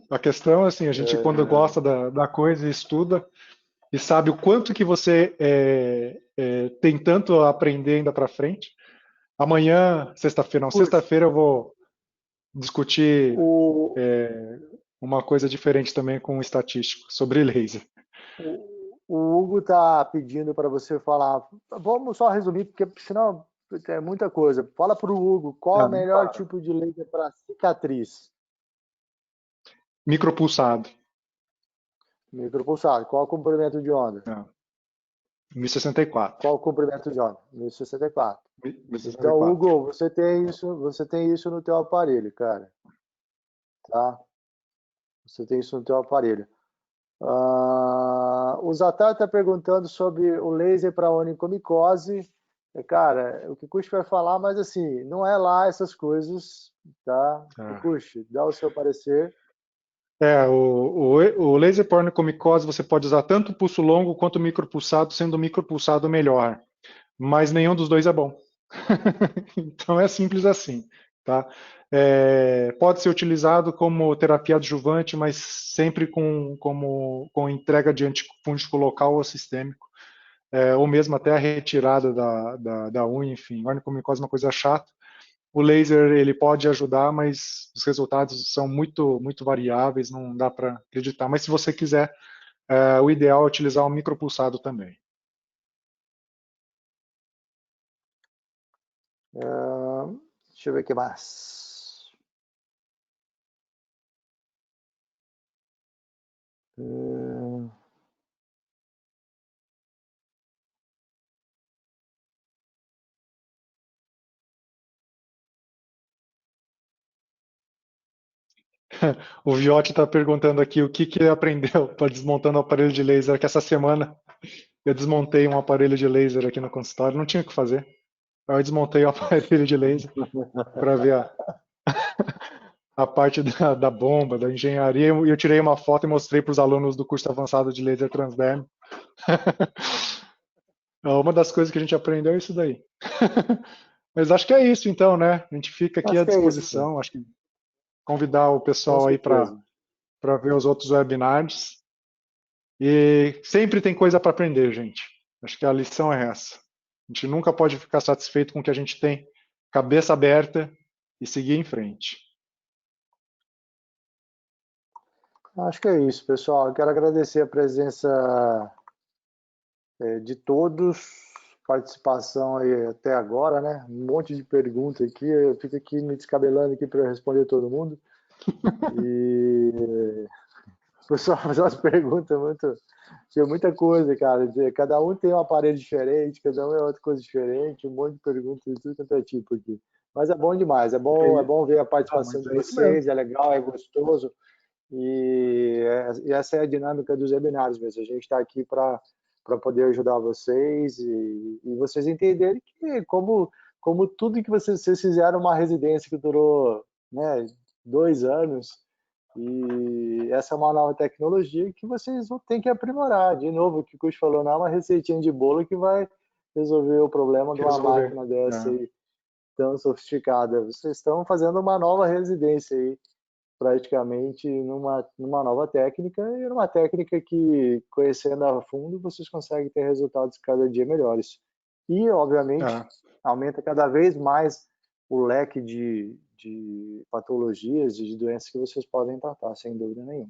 S2: A questão, assim, a gente quando gosta da coisa e estuda e sabe o quanto que você tem tanto a aprender ainda para frente. Amanhã, sexta-feira, não,
S1: Puxa,
S2: sexta-feira eu vou discutir
S1: o,
S2: uma coisa diferente também com um estatístico sobre laser.
S1: o Hugo está pedindo para você falar. Vamos só resumir, porque senão é muita coisa. Fala para o Hugo qual é o melhor
S2: Claro.
S1: tipo de laser para cicatriz.
S2: Micropulsado.
S1: Micropulsado. Qual o comprimento de onda?
S2: 1064.
S1: Qual o comprimento de onda? 1064. Então,
S2: 1064.
S1: Hugo, você tem isso no teu aparelho, cara. tá? Você tem isso no teu aparelho. O Zatar está perguntando sobre o laser para onychomicose. Cara, o Kikuchi vai falar, mas assim, não é lá essas coisas, tá?
S2: Ah.
S1: Kikuchi, dá o seu parecer.
S2: O laser para onychomicose você pode usar tanto o pulso longo quanto o micropulsado, sendo o micropulsado melhor, mas nenhum dos dois é bom. Então é simples assim, tá? Pode ser utilizado como terapia adjuvante, mas sempre com entrega de antifúngico local ou sistêmico, ou mesmo até a retirada da unha, enfim. Onychomicose é uma coisa chata. O laser ele pode ajudar, mas os resultados são muito variáveis, não dá para acreditar. Mas se você quiser, o ideal é utilizar um micropulsado também.
S1: Deixa eu ver o que mais.
S2: O Viotti está perguntando aqui o que ele aprendeu para desmontando o aparelho de laser, que essa semana eu desmontei um aparelho de laser aqui no consultório, não tinha o que fazer. Aí eu desmontei o aparelho de laser para ver a parte da bomba, da engenharia, e eu tirei uma foto e mostrei para os alunos do curso avançado de laser transdermo. Uma das coisas que a gente aprendeu é isso daí. Mas acho que é isso então, né? A gente fica aqui à
S1: Acho que é isso,
S2: disposição. Acho que convidar o
S1: com
S2: pessoal aí
S1: certeza.
S2: para ver os outros webinars. E sempre tem coisa para aprender, gente. Acho que a lição é essa. A gente nunca pode ficar satisfeito com o que a gente tem, cabeça aberta e seguir em frente.
S1: Acho que é isso, pessoal. Eu quero agradecer a presença de todos, participação aí até agora, né? Um monte de perguntas aqui. Eu fico aqui me descabelando aqui para responder todo mundo. E o pessoal faz umas perguntas muito. Tinha muita coisa, cara. Cada um tem um aparelho diferente, cada um é outra coisa diferente, um monte de perguntas de tudo quanto é tipo aqui. Mas é bom demais, é bom ver a participação
S2: Mas
S1: de
S2: é isso mesmo.
S1: vocês, é legal, é gostoso. E essa é a dinâmica dos webinários mesmo. A gente está aqui para poder ajudar vocês e vocês entenderem que como tudo que vocês fizeram uma residência que durou, né, 2 anos, e essa é uma nova tecnologia que vocês vão ter que aprimorar. De novo, o que o Cus falou, não é uma receitinha de bolo que vai resolver o problema de uma
S2: Resolver.
S1: máquina dessa aí tão sofisticada. Vocês estão fazendo uma nova residência aí, praticamente numa nova técnica, e numa técnica que, conhecendo a fundo, vocês conseguem ter resultados cada dia melhores. E, obviamente, aumenta cada vez mais o leque de patologias, de doenças que vocês podem tratar, sem dúvida nenhuma.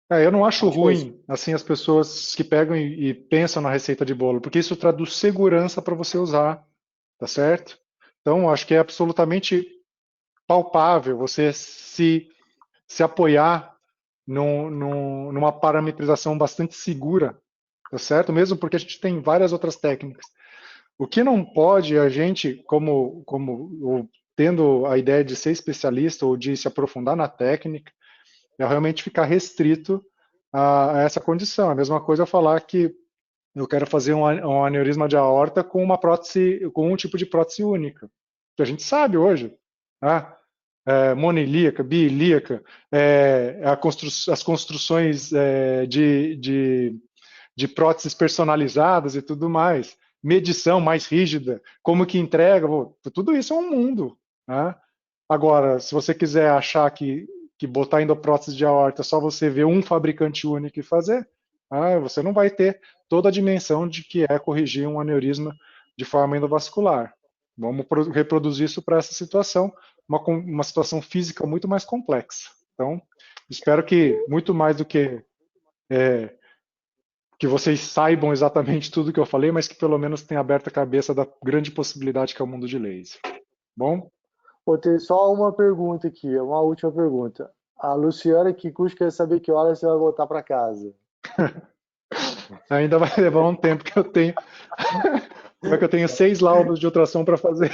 S2: Eu não acho
S1: Acho que é isso.
S2: ruim assim as pessoas que pegam e pensam na receita de bolo, porque isso traduz segurança para você usar, tá certo? Então, acho que é absolutamente palpável você se apoiar numa parametrização bastante segura, tá certo? Mesmo porque a gente tem várias outras técnicas. O que não pode a gente, tendo a ideia de ser especialista ou de se aprofundar na técnica, é realmente ficar restrito a essa condição. A mesma coisa falar que eu quero fazer um aneurisma de aorta com uma prótese, com um tipo de prótese única, que a gente sabe hoje, tá? Monilíaca, biilíaca, as construções de próteses personalizadas e tudo mais, medição mais rígida, como que entrega, tudo isso é um mundo. Né? Agora, se você quiser achar que botar endoprótese de aorta é só você ver um fabricante único e fazer, você não vai ter toda a dimensão de que é corrigir um aneurisma de forma endovascular. Vamos reproduzir isso para essa situação, uma situação física muito mais complexa. Então, espero que muito mais do que vocês saibam exatamente tudo que eu falei, mas que pelo menos tenha aberto a cabeça da grande possibilidade que é o mundo de laser. Bom?
S1: Vou ter só uma pergunta aqui, uma última pergunta. A Luciana Kikuchi quer saber que hora você vai voltar para casa.
S2: Ainda vai levar um tempo que eu tenho. Porque eu tenho 6 laudos de ultrassom para fazer.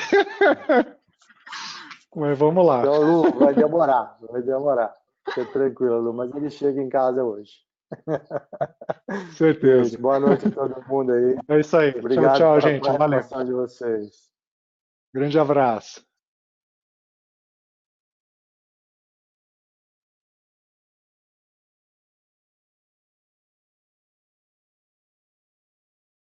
S2: Mas vamos lá.
S1: Então, Lu, vai demorar, vai demorar. Fica tranquilo, Lu, mas ele chega em casa hoje. Gente,
S2: Certeza.
S1: boa noite a todo mundo aí.
S2: É isso aí. Tchau,
S1: Obrigado
S2: tchau,
S1: pela
S2: gente. Valeu.
S1: participação de vocês.
S2: Grande abraço.